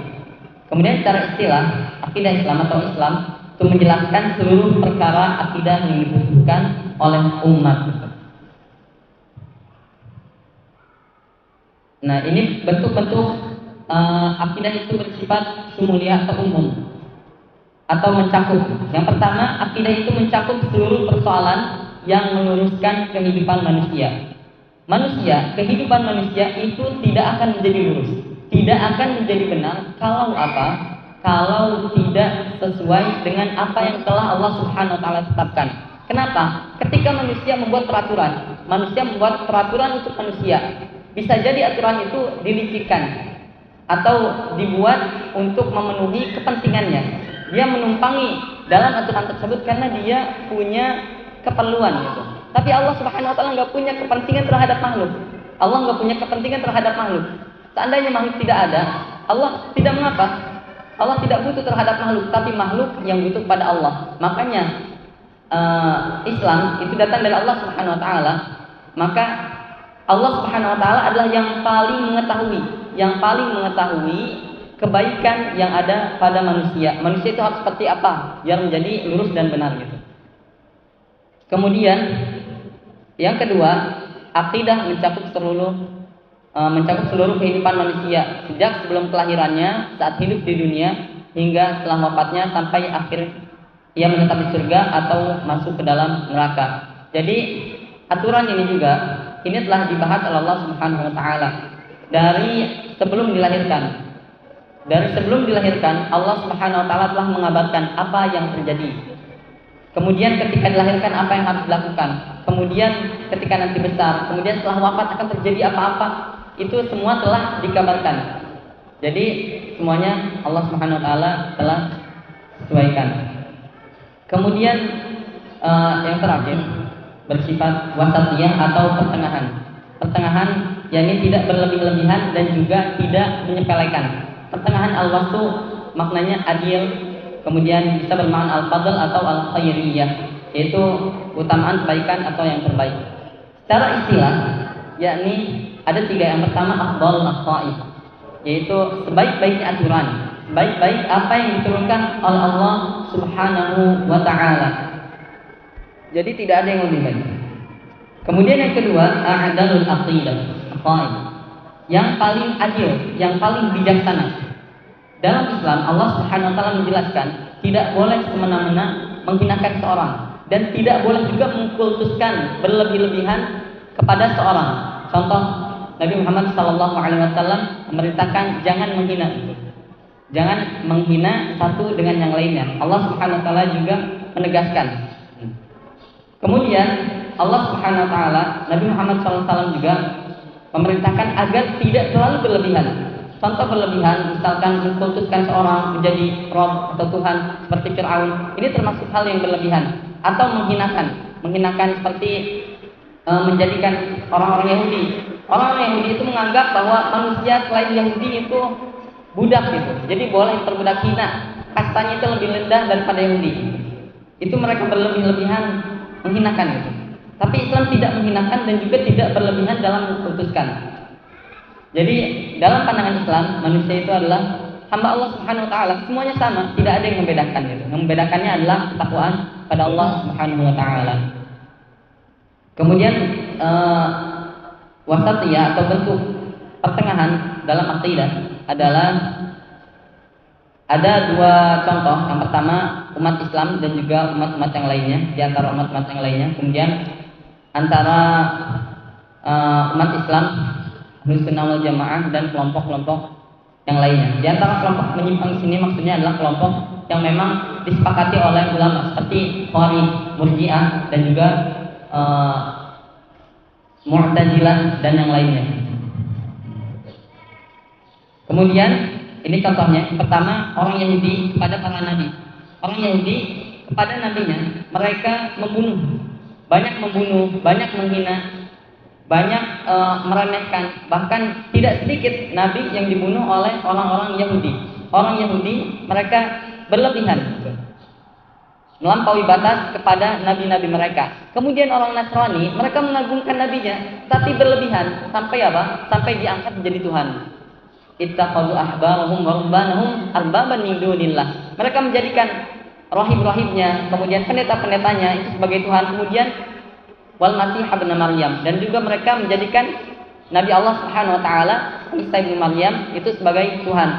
Kemudian secara istilah, akidah Islam atau Islam itu menjelaskan seluruh perkara akidah yang dibutuhkan oleh umat. Nah, ini bentuk-bentuk akidah itu bersifat syumuliyah atau umum atau mencakup. Yang pertama, akidah itu mencakup seluruh persoalan yang meluruskan kehidupan manusia. Kehidupan manusia itu tidak akan menjadi lurus, tidak akan menjadi benar kalau apa? Kalau tidak sesuai dengan apa yang telah Allah Subhanahu wa taala tetapkan. Kenapa? Ketika manusia membuat peraturan untuk manusia, bisa jadi aturan itu dilicikkan atau dibuat untuk memenuhi kepentingannya. Dia menumpangi dalam aturan tersebut karena dia punya keperluan gitu. Tapi Allah Subhanahu wa taala nggak punya kepentingan terhadap makhluk. Allah nggak punya kepentingan terhadap makhluk. Seandainya makhluk tidak ada, Allah tidak mengapa. Allah tidak butuh terhadap makhluk, tapi makhluk yang butuh pada Allah. Makanya Islam itu datang dari Allah Subhanahu wa taala. Maka Allah Subhanahu wa taala adalah yang paling mengetahui kebaikan yang ada pada manusia. Manusia itu harus seperti apa biar menjadi lurus dan benar gitu. Kemudian yang kedua, akidah mencakup seluruh kehidupan manusia sejak sebelum kelahirannya, saat hidup di dunia hingga setelah wafatnya sampai akhir ia menetap di surga atau masuk ke dalam neraka. Jadi aturan ini telah dibahas oleh Allah Subhanahu wa taala dari sebelum dilahirkan. Dari sebelum dilahirkan, Allah Subhanahu wa taala telah mengabarkan apa yang terjadi. Kemudian ketika dilahirkan apa yang harus dilakukan. Kemudian ketika nanti besar, kemudian setelah wafat akan terjadi apa-apa. Itu semua telah dikabarkan. Jadi semuanya Allah Subhanahu wa taala telah sesuaikan. Kemudian yang terakhir bersifat wasatiyah atau pertengahan yakni tidak berlebih-lebihan dan juga tidak menyepelekan. Pertengahan al-wasatu maknanya adil, kemudian bisa bermakna al-fadl atau al-khairiyah, yaitu utamaan kebaikan atau yang terbaik. Secara istilah yakni ada tiga. Yang pertama afdal as-sa'i, yaitu sebaik-baiknya aturan, baik-baik apa yang diturunkan oleh Allah Subhanahu wa taala. Jadi tidak ada yang lebih baik. Kemudian yang kedua, a'dalul aqidah, yang paling adil, yang paling bijaksana. Dalam Islam Allah Subhanahu wa taala menjelaskan tidak boleh semena-mena menghinakan seorang dan tidak boleh juga mengkultuskan berlebih-lebihan kepada seorang. Contoh, Nabi Muhammad SAW memerintahkan jangan menghina. Jangan menghina satu dengan yang lainnya. Allah Subhanahu wa taala juga menegaskan. Kemudian Allah Subhanahu wa taala, Nabi Muhammad SAW juga memerintahkan agar tidak terlalu berlebihan. Contoh berlebihan, misalkan mengkultuskan seorang menjadi Rob atau Tuhan seperti Fir'aun, ini termasuk hal yang berlebihan. Atau menghinakan seperti menjadikan orang-orang Yahudi. Orang-orang Yahudi itu menganggap bahwa manusia selain Yahudi itu budak gitu. Jadi boleh perbudak hina, kastanya itu lebih rendah daripada Yahudi. Itu mereka berlebih-lebihan menghinakan gitu. Tapi Islam tidak menghinakan dan juga tidak berlebihan dalam mengkultuskan. Jadi dalam pandangan Islam, manusia itu adalah hamba Allah Subhanahu wa taala, semuanya sama, tidak ada yang membedakan gitu. Yang membedakannya adalah ketakwaan pada Allah Subhanahu wa taala. Kemudian wasatiyah atau bentuk pertengahan dalam akidah adalah ada dua contoh. Yang pertama umat Islam dan juga umat-umat yang lainnya, di antara umat-umat yang lainnya. Kemudian antara umat Islam Ahlussunnah wal Jamaah dan kelompok-kelompok yang lainnya. Di antara kelompok menyimpang sini maksudnya adalah kelompok yang memang disepakati oleh ulama seperti Khawarij, Murji'ah dan juga Mu'tazilah dan yang lainnya. Kemudian ini contohnya. Pertama, orang Yahudi kepada para nabi. Orang Yahudi kepada nabinya mereka membunuh, banyak menghina banyak meremehkan, bahkan tidak sedikit nabi yang dibunuh oleh orang-orang Yahudi. Orang Yahudi mereka berlebihan, melampaui batas kepada nabi-nabi mereka. Kemudian orang Nasrani mereka mengagungkan nabinya, tapi berlebihan sampai apa? Sampai diangkat menjadi Tuhan. Ittakhadhu ahbarahum wa rubbanahum arbaban min dunillah. Mereka menjadikan rahib-rahibnya, kemudian pendeta-pendetanya itu sebagai Tuhan. Kemudian wal Masih ibn Maryam, dan juga mereka menjadikan Nabi Allah Subhanahu wa taala Isa bin Maryam itu sebagai Tuhan.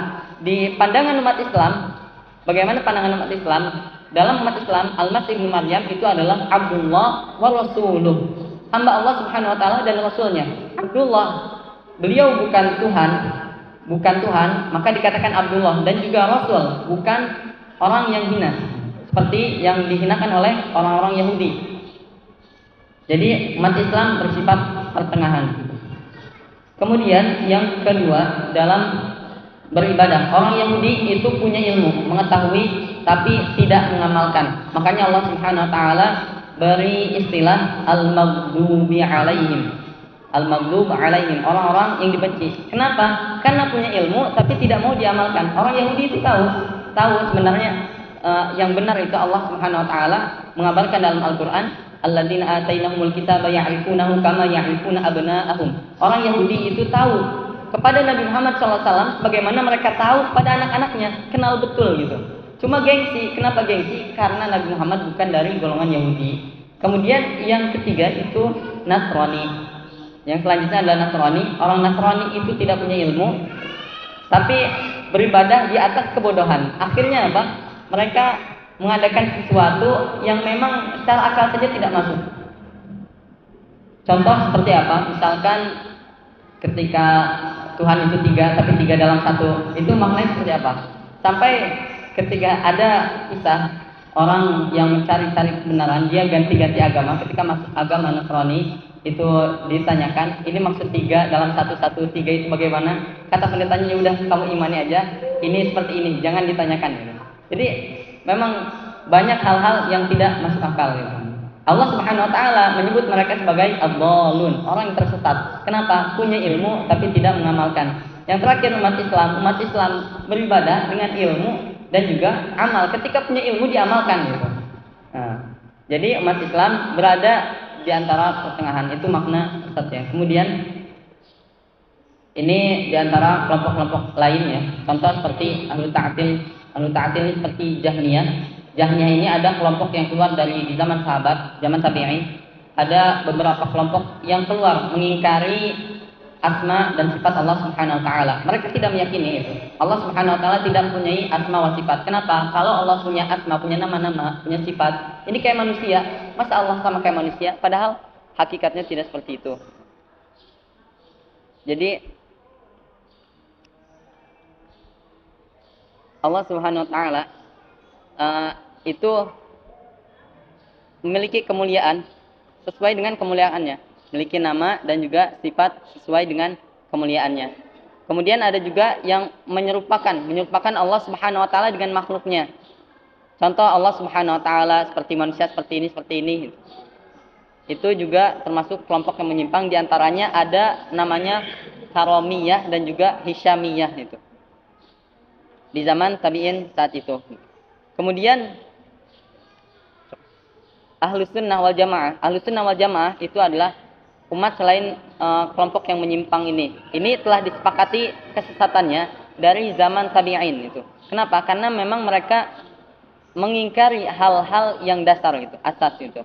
Di pandangan umat Islam, bagaimana pandangan umat Islam? Dalam umat Islam, Al-Masih bin Maryam itu adalah Abdullah wa Rasuluh, hamba Allah Subhanahu wa taala dan rasulnya. Abdullah, beliau bukan Tuhan, maka dikatakan Abdullah, dan juga Rasul, bukan orang yang hina seperti yang dihinakan oleh orang-orang Yahudi. Jadi umat Islam bersifat pertengahan. Kemudian yang kedua dalam beribadah, orang Yahudi itu punya ilmu, mengetahui tapi tidak mengamalkan. Makanya Allah Subhanahu wa taala beri istilah al-maghdubi alaihim. Al-maghdub alaihim, orang-orang yang dibenci. Kenapa? Karena punya ilmu tapi tidak mau diamalkan. Orang Yahudi itu tahu sebenarnya yang benar itu Allah Subhanahu wa taala mengabarkan dalam Al-Qur'an, alladzina atainahumul kitaba ya'rifunahu kama ya'rifuna abna'ahum. Orang Yahudi itu tahu kepada Nabi Muhammad SAW sebagaimana mereka tahu pada anak-anaknya, kenal betul gitu. Cuma gengsi. Kenapa gengsi? Karena Nabi Muhammad bukan dari golongan Yahudi. Kemudian yang ketiga itu Nasrani. Yang selanjutnya adalah Nasrani. Orang Nasrani itu tidak punya ilmu, tapi beribadah di atas kebodohan. Akhirnya apa? Mereka mengadakan sesuatu yang memang secara akal saja tidak masuk. Contoh seperti apa? Misalkan ketika Tuhan itu tiga, tapi tiga dalam satu, itu maknanya seperti apa? Sampai ketika ada kisah orang yang mencari-cari kebenaran, dia ganti-ganti agama. Ketika masuk agama Nasrani, itu ditanyakan, ini maksud tiga dalam satu, tiga itu bagaimana? Kata pendetanya, ya udah kamu imani aja, ini seperti ini, jangan ditanyakan. Jadi memang banyak hal-hal yang tidak masuk akal. Allah Subhanahu wa taala menyebut mereka sebagai ad-dallun, orang yang tersesat. Kenapa? Punya ilmu tapi tidak mengamalkan. Yang terakhir umat Islam beribadah dengan ilmu dan juga amal. Ketika punya ilmu diamalkan gitu. Nah, jadi umat Islam berada di antara pertengahan, itu makna Ustaz. Kemudian ini di antara kelompok-kelompok lain ya. Contoh seperti ahlu ta'til seperti Jahmiyah. Jahmiyah ini ada kelompok yang keluar dari di zaman sahabat, zaman tabi'in. Ada beberapa kelompok yang keluar mengingkari asma dan sifat Allah Subhanahu wa taala. Mereka tidak meyakini itu. Allah Subhanahu wa taala tidak mempunyai asma wa sifat. Kenapa? Kalau Allah punya asma, punya nama-nama, punya sifat, ini kayak manusia. Masa Allah sama kayak manusia? Padahal hakikatnya tidak seperti itu. Jadi Allah Subhanahu wa taala itu memiliki kemuliaan sesuai dengan kemuliaannya, memiliki nama dan juga sifat sesuai dengan kemuliaannya. Kemudian ada juga yang menyerupakan Allah Subhanahu wa taala dengan makhluknya. Contoh Allah Subhanahu wa taala seperti manusia, seperti ini. Itu juga termasuk kelompok yang menyimpang. Di antaranya ada namanya Haramiyah dan juga Hisyamiyah itu. Di zaman tabi'in saat itu. Kemudian Ahlus Sunnah wal Jamaah itu adalah umat selain kelompok yang menyimpang ini. Ini telah disepakati kesesatannya dari zaman tabi'in itu. Kenapa? Karena memang mereka mengingkari hal-hal yang dasar gitu, asas itu.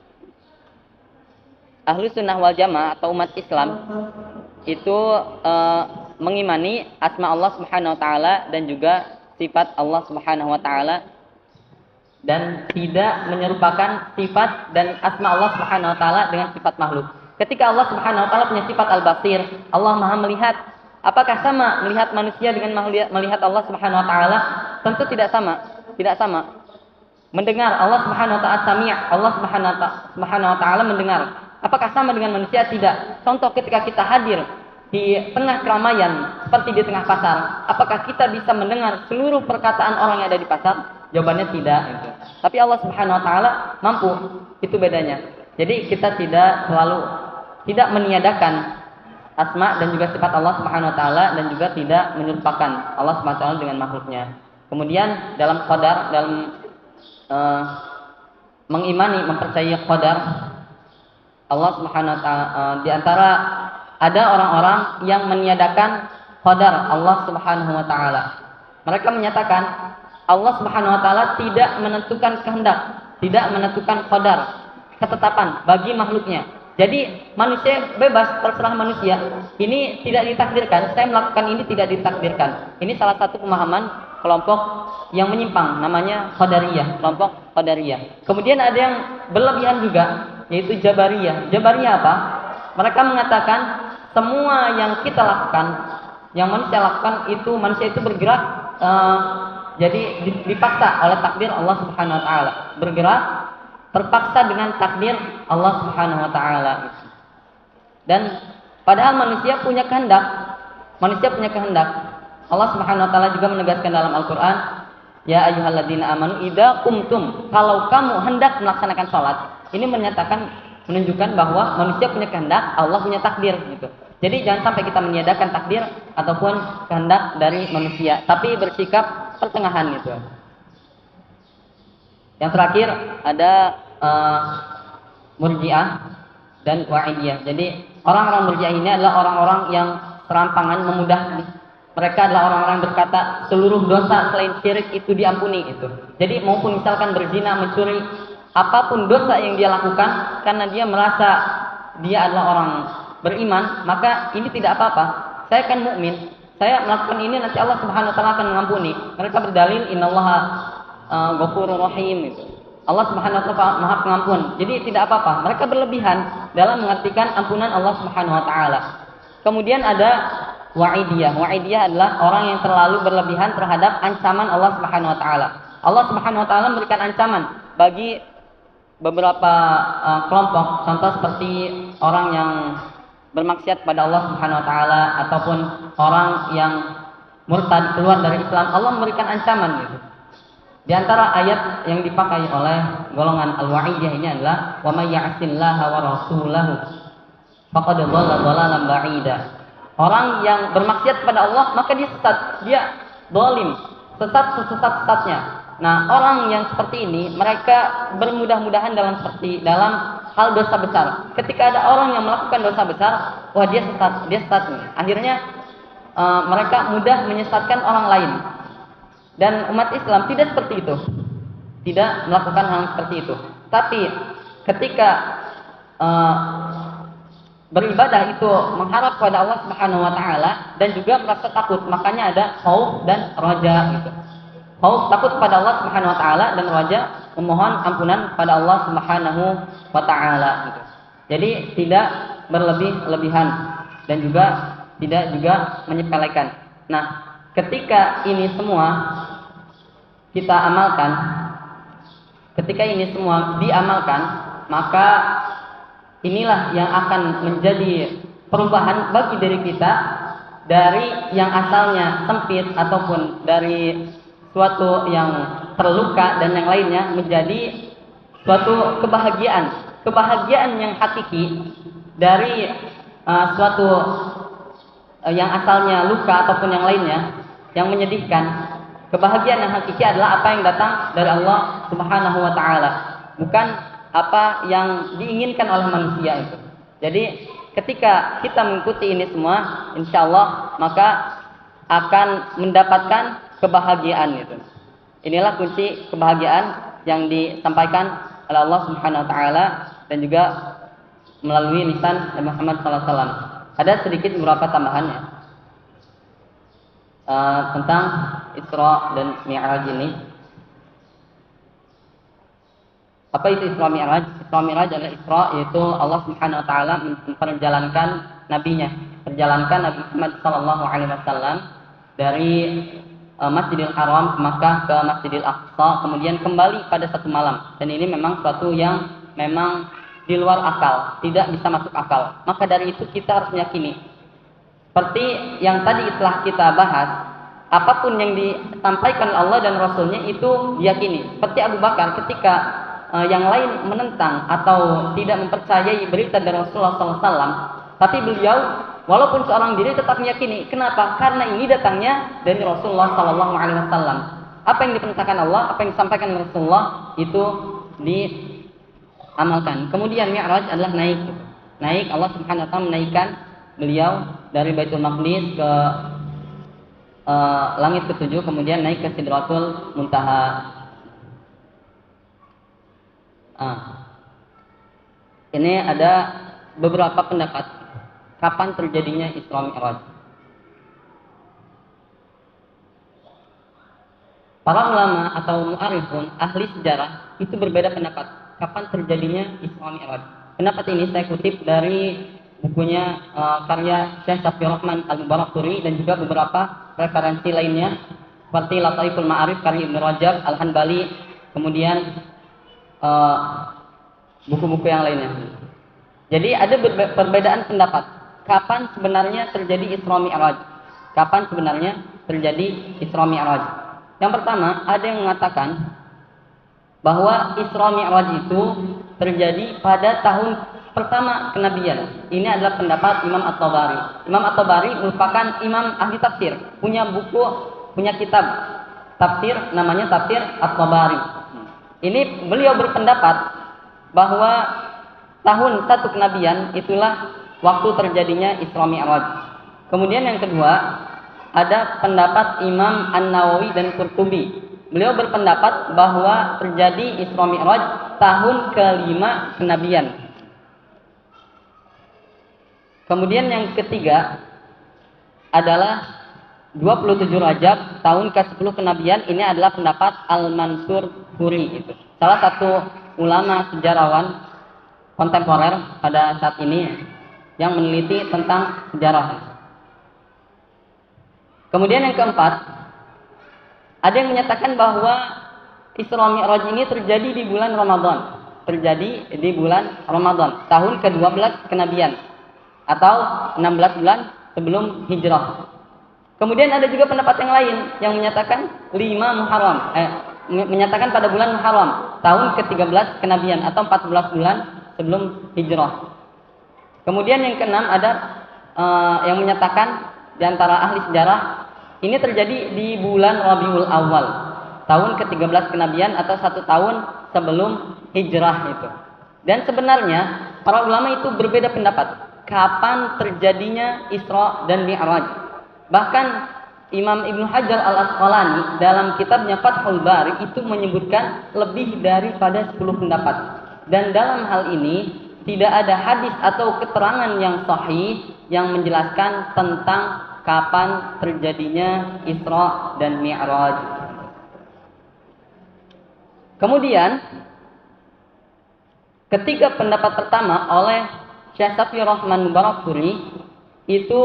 Ahlus Sunnah wal Jamaah atau umat Islam itu mengimani asma Allah Subhanahu wa taala dan juga sifat Allah Subhanahu wa taala, dan tidak menyerupakan sifat dan asma Allah Subhanahu wa taala dengan sifat makhluk. Ketika Allah Subhanahu wa taala punya sifat Al-Basir, Allah Maha melihat, apakah sama melihat manusia dengan melihat Allah Subhanahu wa taala? Tentu tidak sama. Mendengar, Allah Subhanahu wa taala Sami', Allah Subhanahu wa taala mendengar. Apakah sama dengan manusia? Tidak. Contoh ketika kita hadir di tengah keramaian seperti di tengah pasar, apakah kita bisa mendengar seluruh perkataan orang yang ada di pasar? Jawabannya tidak gitu. Tapi Allah Subhanahu wa taala mampu. Itu bedanya. Jadi kita tidak selalu tidak meniadakan asma dan juga sifat Allah Subhanahu wa taala dan juga tidak menyerupakan Allah Subhanahu wa taala dengan makhluknya. Kemudian dalam qadar, dalam mengimani, mempercayai qadar Allah Subhanahu wa taala, di antara ada orang-orang yang meniadakan qadar Allah Subhanahu wa taala. Mereka menyatakan Allah Subhanahu wa taala tidak menentukan kehendak, tidak menentukan qadar, ketetapan bagi makhluknya. Jadi manusia bebas, terserah manusia. Ini tidak ditakdirkan, saya melakukan ini tidak ditakdirkan. Ini salah satu pemahaman kelompok yang menyimpang, namanya Qadariyah, kelompok Qadariyah. Kemudian ada yang berlebihan juga, yaitu Jabariyah. Jabariyah apa? Mereka mengatakan semua yang kita lakukan, yang manusia lakukan itu, manusia itu bergerak, jadi dipaksa oleh takdir Allah Subhanahu wa taala. Bergerak terpaksa dengan takdir Allah Subhanahu wa taala. Dan padahal manusia punya kehendak. Manusia punya kehendak. Allah Subhanahu wa taala juga menegaskan dalam Al-Qur'an, ya ayyuhalladzina amanu idza qumtum, kalau kamu hendak melaksanakan salat. Ini menunjukkan bahwa manusia punya kehendak, Allah punya takdir gitu. Jadi jangan sampai kita meniadakan takdir ataupun kehendak dari manusia, tapi bersikap pertengahan gitu. Yang terakhir ada Murji'ah dan Wa'idiyah. Jadi orang-orang Murji'ah ini adalah orang-orang yang serampangan, memudah. Mereka adalah orang-orang yang berkata seluruh dosa selain syirik itu diampuni itu. Jadi maupun misalkan berzina, mencuri, apapun dosa yang dia lakukan karena dia merasa dia adalah orang beriman, maka ini tidak apa-apa. Saya kan mukmin, saya melakukan ini nanti Allah Subhanahu wa taala akan mengampuni. Mereka berdalil innallaha ghafurur rahim itu. Allah Subhanahu wa taala Maha Pengampun. Jadi tidak apa-apa. Mereka berlebihan dalam mengartikan ampunan Allah Subhanahu wa taala. Kemudian ada Wa'idiyah. Wa'idiyah adalah orang yang terlalu berlebihan terhadap ancaman Allah Subhanahu wa taala. Allah Subhanahu wa taala memberikan ancaman bagi beberapa kelompok, contoh seperti orang yang bermaksiat pada Allah Subhanahu wa taala ataupun orang yang murtad keluar dari Islam. Allah memberikan ancaman gitu. Di antara ayat yang dipakai oleh golongan al-wa'idiyah ini adalah wa may ya'sillaha wa rasulahu faqad dhalla dhalalan ba'ida. Orang yang bermaksiat pada Allah maka dia sesat, dia zalim, sesat sesat-sesatnya. Nah, orang yang seperti ini mereka bermudah-mudahan dalam hal dosa besar. Ketika ada orang yang melakukan dosa besar, wah dia sesat nih. Akhirnya mereka mudah menyesatkan orang lain. Dan umat Islam tidak seperti itu. Tidak melakukan hal seperti itu. Tapi ketika beribadah itu mengharap kepada Allah Subhanahu wa taala dan juga merasa takut, makanya ada khauf dan raja gitu. Khauf takut pada Allah Subhanahu wa taala dan raja memohon ampunan pada Allah Subhanahu wa taala gitu. Jadi tidak berlebih-lebihan dan juga tidak juga menyepelekan. Nah, ketika ini semua kita amalkan, ketika ini semua diamalkan, maka inilah yang akan menjadi perubahan bagi diri kita dari yang asalnya sempit ataupun dari suatu yang terluka dan yang lainnya menjadi suatu kebahagiaan yang hakiki dari suatu yang asalnya luka ataupun yang lainnya yang menyedihkan. Kebahagiaan yang hakiki adalah apa yang datang dari Allah Subhanahu wa taala, bukan apa yang diinginkan oleh manusia itu. Jadi ketika kita mengikuti ini semua, insya Allah maka akan mendapatkan kebahagiaan itu. Inilah kunci kebahagiaan yang disampaikan oleh Allah Subhanahu wa taala dan juga melalui lisan Nabi Muhammad SAW. Ada sedikit beberapa tambahannya tentang Isra dan Mi'raj ini. Apa itu Isra Mi'raj? Isra Mi'raj adalah Isra, yaitu Allah Subhanahu wa taala memperjalankan nabinya, perjalankan Nabi Muhammad sallallahu alaihi wasallam dari Masjidil Haram ke Makkah ke Masjidil Aqsa, kemudian kembali pada satu malam. Dan ini memang suatu yang memang di luar akal, tidak bisa masuk akal. Maka dari itu kita harus meyakini. Seperti yang tadi telah kita bahas, apapun yang disampaikan Allah dan Rasulnya itu diyakini. Seperti Abu Bakar ketika yang lain menentang atau tidak mempercayai berita dari Rasulullah SAW, tapi beliau walaupun seorang diri tetap meyakini. Kenapa? Karena ini datangnya dari Rasulullah SAW. Apa yang diperintahkan Allah, apa yang disampaikan Rasulullah itu diamalkan. Kemudian Mi'raj adalah naik. Allah Subhanahu Wa Taala menaikkan beliau dari Baitul Maqdis ke langit ketujuh, kemudian naik ke Sidratul Muntaha. Ini ada beberapa pendapat kapan terjadinya Isra Mi'raj. Para ulama atau mu'arifun, ahli sejarah itu berbeda pendapat kapan terjadinya Isra Mi'raj. Pendapat ini saya kutip dari bukunya karya Syekh Safiur Rahman Al-Mubarakfuri dan juga beberapa referensi lainnya seperti Lataiful Ma'arif karya Ibnu Rajab Al-Hanbali, kemudian buku-buku yang lainnya. Jadi ada perbedaan pendapat kapan sebenarnya terjadi Isra Mi'raj. Kapan sebenarnya terjadi Isra Mi'raj? Yang pertama, ada yang mengatakan bahwa Isra Mi'raj itu terjadi pada tahun pertama kenabian. Ini adalah pendapat Imam At-Tabari. Imam At-Tabari merupakan imam ahli tafsir, punya kitab tafsir namanya Tafsir At-Tabari. Ini beliau berpendapat bahwa tahun satu kenabian itulah waktu terjadinya Isra Mi'raj. Kemudian yang kedua, ada pendapat Imam An-Nawawi dan Qurtubi. Beliau berpendapat bahwa terjadi Isra Mi'raj tahun ke-5 kenabian. Kemudian yang ketiga adalah 27 Rajab tahun ke-10 kenabian. Ini adalah pendapat Al-Mansur Huri itu. Salah satu ulama sejarawan kontemporer pada saat ini yang meneliti tentang sejarah. Kemudian yang keempat, ada yang menyatakan bahwa Isra Mi'raj ini terjadi di bulan Ramadan. Terjadi di bulan Ramadan tahun ke-12 kenabian atau 16 bulan sebelum hijrah. Kemudian ada juga pendapat yang lain yang menyatakan 5 Muharram, menyatakan pada bulan Muharram tahun ke-13 kenabian atau 14 bulan sebelum hijrah. Kemudian yang keenam ada yang menyatakan di antara ahli sejarah ini terjadi di bulan Rabiul Awal tahun ke-13 kenabian atau 1 tahun sebelum hijrah itu. Dan sebenarnya para ulama itu berbeda pendapat kapan terjadinya Isra dan Mi'raj. Bahkan Imam Ibnu Hajar Al-Asqalani dalam kitabnya Fathul Bari itu menyebutkan lebih daripada 10 pendapat. Dan dalam hal ini tidak ada hadis atau keterangan yang sahih yang menjelaskan tentang kapan terjadinya Isra dan Mi'raj. Kemudian ketiga pendapat pertama oleh Syekh Safiur Rahman Mubarakfuri itu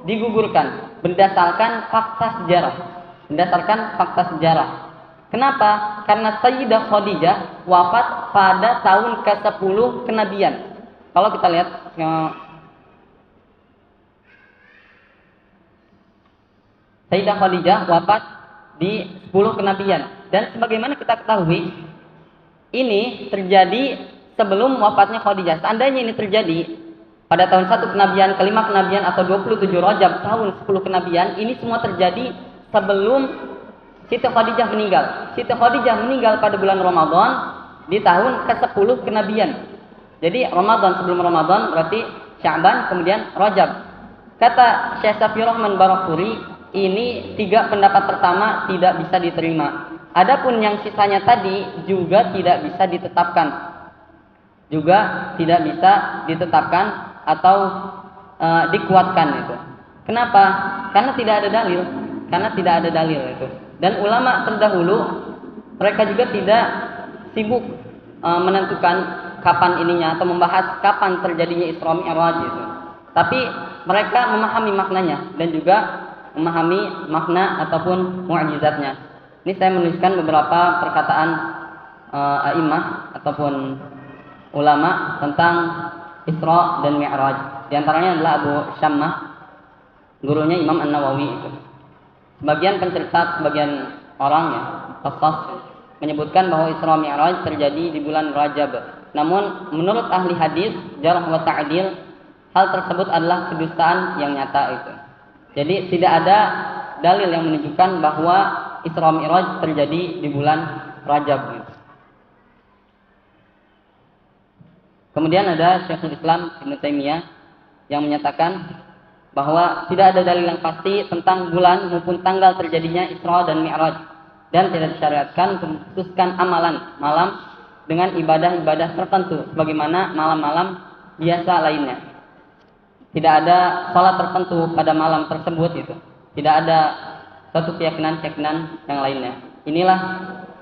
digugurkan berdasarkan fakta sejarah. Kenapa? Karena Sayyidah Khadijah wafat pada tahun ke-10 kenabian. Kalau kita lihat Sayyidah Khadijah wafat di 10 kenabian. Dan sebagaimana kita ketahui, ini terjadi sebelum wafatnya Khadijah. Seandainya ini terjadi pada tahun 1 kenabian, ke-5 kenabian atau 27 Rajab tahun 10 kenabian, ini semua terjadi sebelum Siti Khadijah meninggal. Siti Khadijah meninggal pada bulan Ramadan di tahun ke-10 kenabian. Jadi Ramadan, sebelum Ramadan berarti Sya'ban, kemudian Rajab. Kata Syekh Safiur Rahman Barakfuri, ini 3 pendapat pertama tidak bisa diterima. Adapun yang sisanya tadi juga tidak bisa ditetapkan atau dikuatkan itu. Kenapa? Karena tidak ada dalil itu. Dan ulama terdahulu mereka juga tidak sibuk menentukan kapan ininya atau membahas kapan terjadinya Isra Mi'raj itu. Tapi mereka memahami maknanya dan juga memahami makna ataupun mu'jizatnya. Ini saya menuliskan beberapa perkataan a'immah ataupun ulama tentang Isra dan Mi'raj. Di antaranya adalah Abu Syammah, gurunya Imam An-Nawawi itu. Sebagian pencerita, sebagian orang ya, qasas menyebutkan bahwa Isra Mi'raj terjadi di bulan Rajab. Namun menurut ahli hadis jarh wa ta'dil, hal tersebut adalah kedustaan yang nyata itu. Jadi tidak ada dalil yang menunjukkan bahwa Isra Mi'raj terjadi di bulan Rajab. Kemudian ada Syekhul Islam Ibnu Taimiyah yang menyatakan bahwa tidak ada dalil yang pasti tentang bulan maupun tanggal terjadinya Isra dan Mi'raj, dan tidak disyariatkan mengkhususkan amalan malam dengan ibadah-ibadah tertentu sebagaimana malam-malam biasa lainnya. Tidak ada salat tertentu pada malam tersebut itu. Tidak ada satu keyakinan-keyakinan yang lainnya. Inilah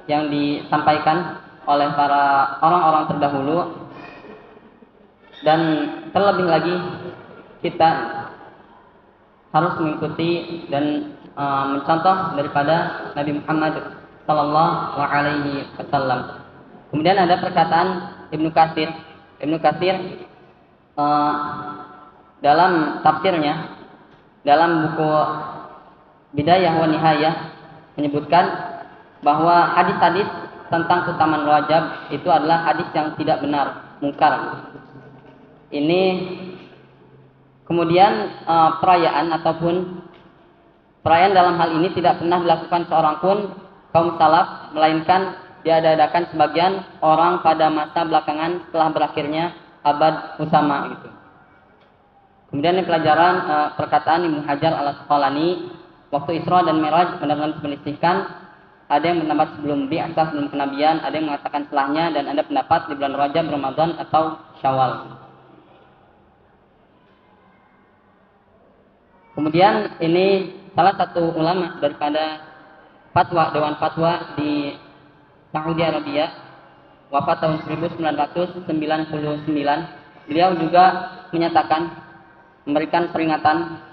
yang disampaikan oleh para orang-orang terdahulu, dan terlebih lagi kita harus mengikuti dan mencontoh daripada Nabi Muhammad sallallahu alaihi wasallam. Kemudian ada perkataan Ibnu Katsir. Ibnu Katsir dalam tafsirnya, dalam buku Bidayah wa Nihayah, menyebutkan bahwa hadis-hadis tentang keutamaan Rajab itu adalah hadis yang tidak benar, mungkar. Ini kemudian perayaan dalam hal ini tidak pernah dilakukan seorang pun kaum salaf, melainkan diadakan sebagian orang pada masa belakangan setelah berakhirnya abad utama gitu. Kemudian di pelajaran perkataan Ibnu Hajar al-Asqalani, waktu Isra dan Mi'raj benar-benar diselisihkan. Ada yang berpendapat sebelum bi'tsah, sebelum kenabian, ada yang mengatakan setelahnya, dan ada pendapat di bulan Rajab, Ramadan atau Syawal. Kemudian ini salah satu ulama daripada Dewan Fatwa di Saudi Arabia, wafat tahun 1999. Beliau juga menyatakan, memberikan peringatan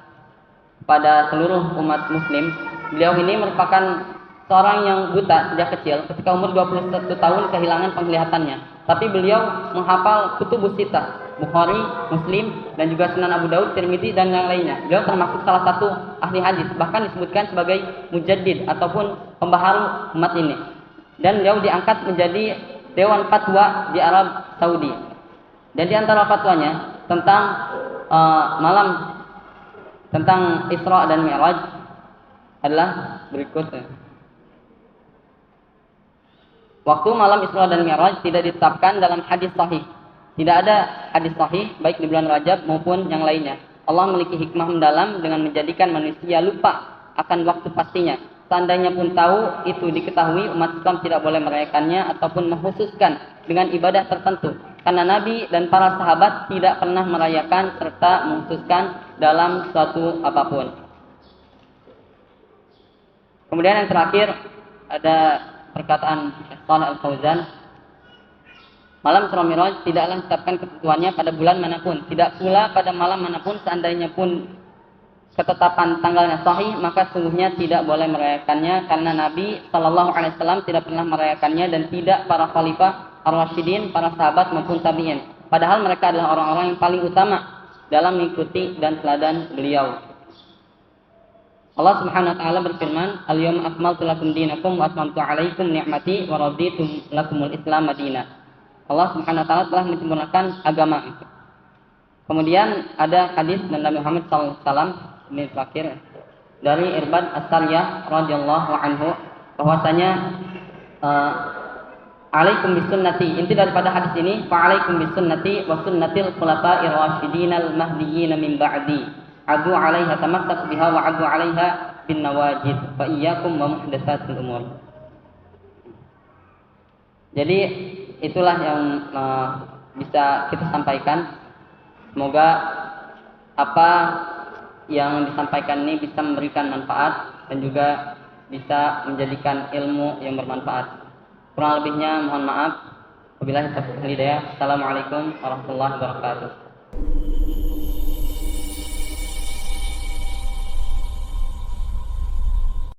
pada seluruh umat muslim. Beliau ini merupakan seorang yang buta sejak kecil. Ketika umur 21 tahun kehilangan penglihatannya. Tapi beliau menghafal kutubus sittah, Bukhari, Muslim, dan juga Sunan Abu Daud, Tirmidzi, dan yang lainnya. Beliau termasuk salah satu ahli hadis, bahkan disebutkan sebagai mujaddid ataupun pembaharu umat ini. Dan beliau diangkat menjadi Dewan Fatwa di Arab Saudi. Dan di antara fatwanya tentang tentang Isra dan Mi'raj adalah berikutnya. Waktu malam Isra dan Mi'raj tidak ditetapkan dalam hadis sahih. Tidak ada hadis sahih baik di bulan Rajab maupun yang lainnya. Allah memiliki hikmah mendalam dengan menjadikan manusia lupa akan waktu pastinya. Seandainya pun tahu itu diketahui, umat Islam tidak boleh merayakannya ataupun mengkhususkan dengan ibadah tertentu. Karena Nabi dan para sahabat tidak pernah merayakan serta mengkhususkan dalam suatu apapun. Kemudian yang terakhir ada perkataan Shalih Al-Fauzan, malam Isra Mi'raj tidaklah ditetapkan ketentuannya pada bulan manapun, tidak pula pada malam manapun. Seandainya pun ketetapan tanggalnya sahih, maka sungguhnya tidak boleh merayakannya, karena Nabi Shallallahu Alaihi Wasallam tidak pernah merayakannya, dan tidak para khalifah ar-Rasyidin, para sahabat maupun tabi'in. Padahal mereka adalah orang-orang yang paling utama dalam mengikuti dan teladan beliau. Allah Subhanahu wa taala berfirman, "Al-yawma akmaltu lakum dinakum wa atmamtu 'alaikum ni'mati wa raditu lakumul Islam madina." Allah Subhanahu wa taala telah menyempurnakan agama itu. Kemudian ada hadis dari Nabi Muhammad SAW, ini terakhir, dari Irbad As-Sariyah radhiyallahu anhu, bahwasanya alaikum bisunnati, inti daripada hadis ini, fa alaikum bisunnati wa sunnatil khulafa'ir rasyidinal mahdiyyin min ba'di. Adu 'alaiha tamassak biha wa adu 'alaiha bin nawajid fa iyyakum wa muhdatsatil umur. Jadi itulah yang bisa kita sampaikan. Semoga apa yang disampaikan ini bisa memberikan manfaat dan juga bisa menjadikan ilmu yang bermanfaat. Kurang lebihnya mohon maaf. Wabillahi taufiq wal hidayah. Assalamualaikum warahmatullahi wabarakatuh.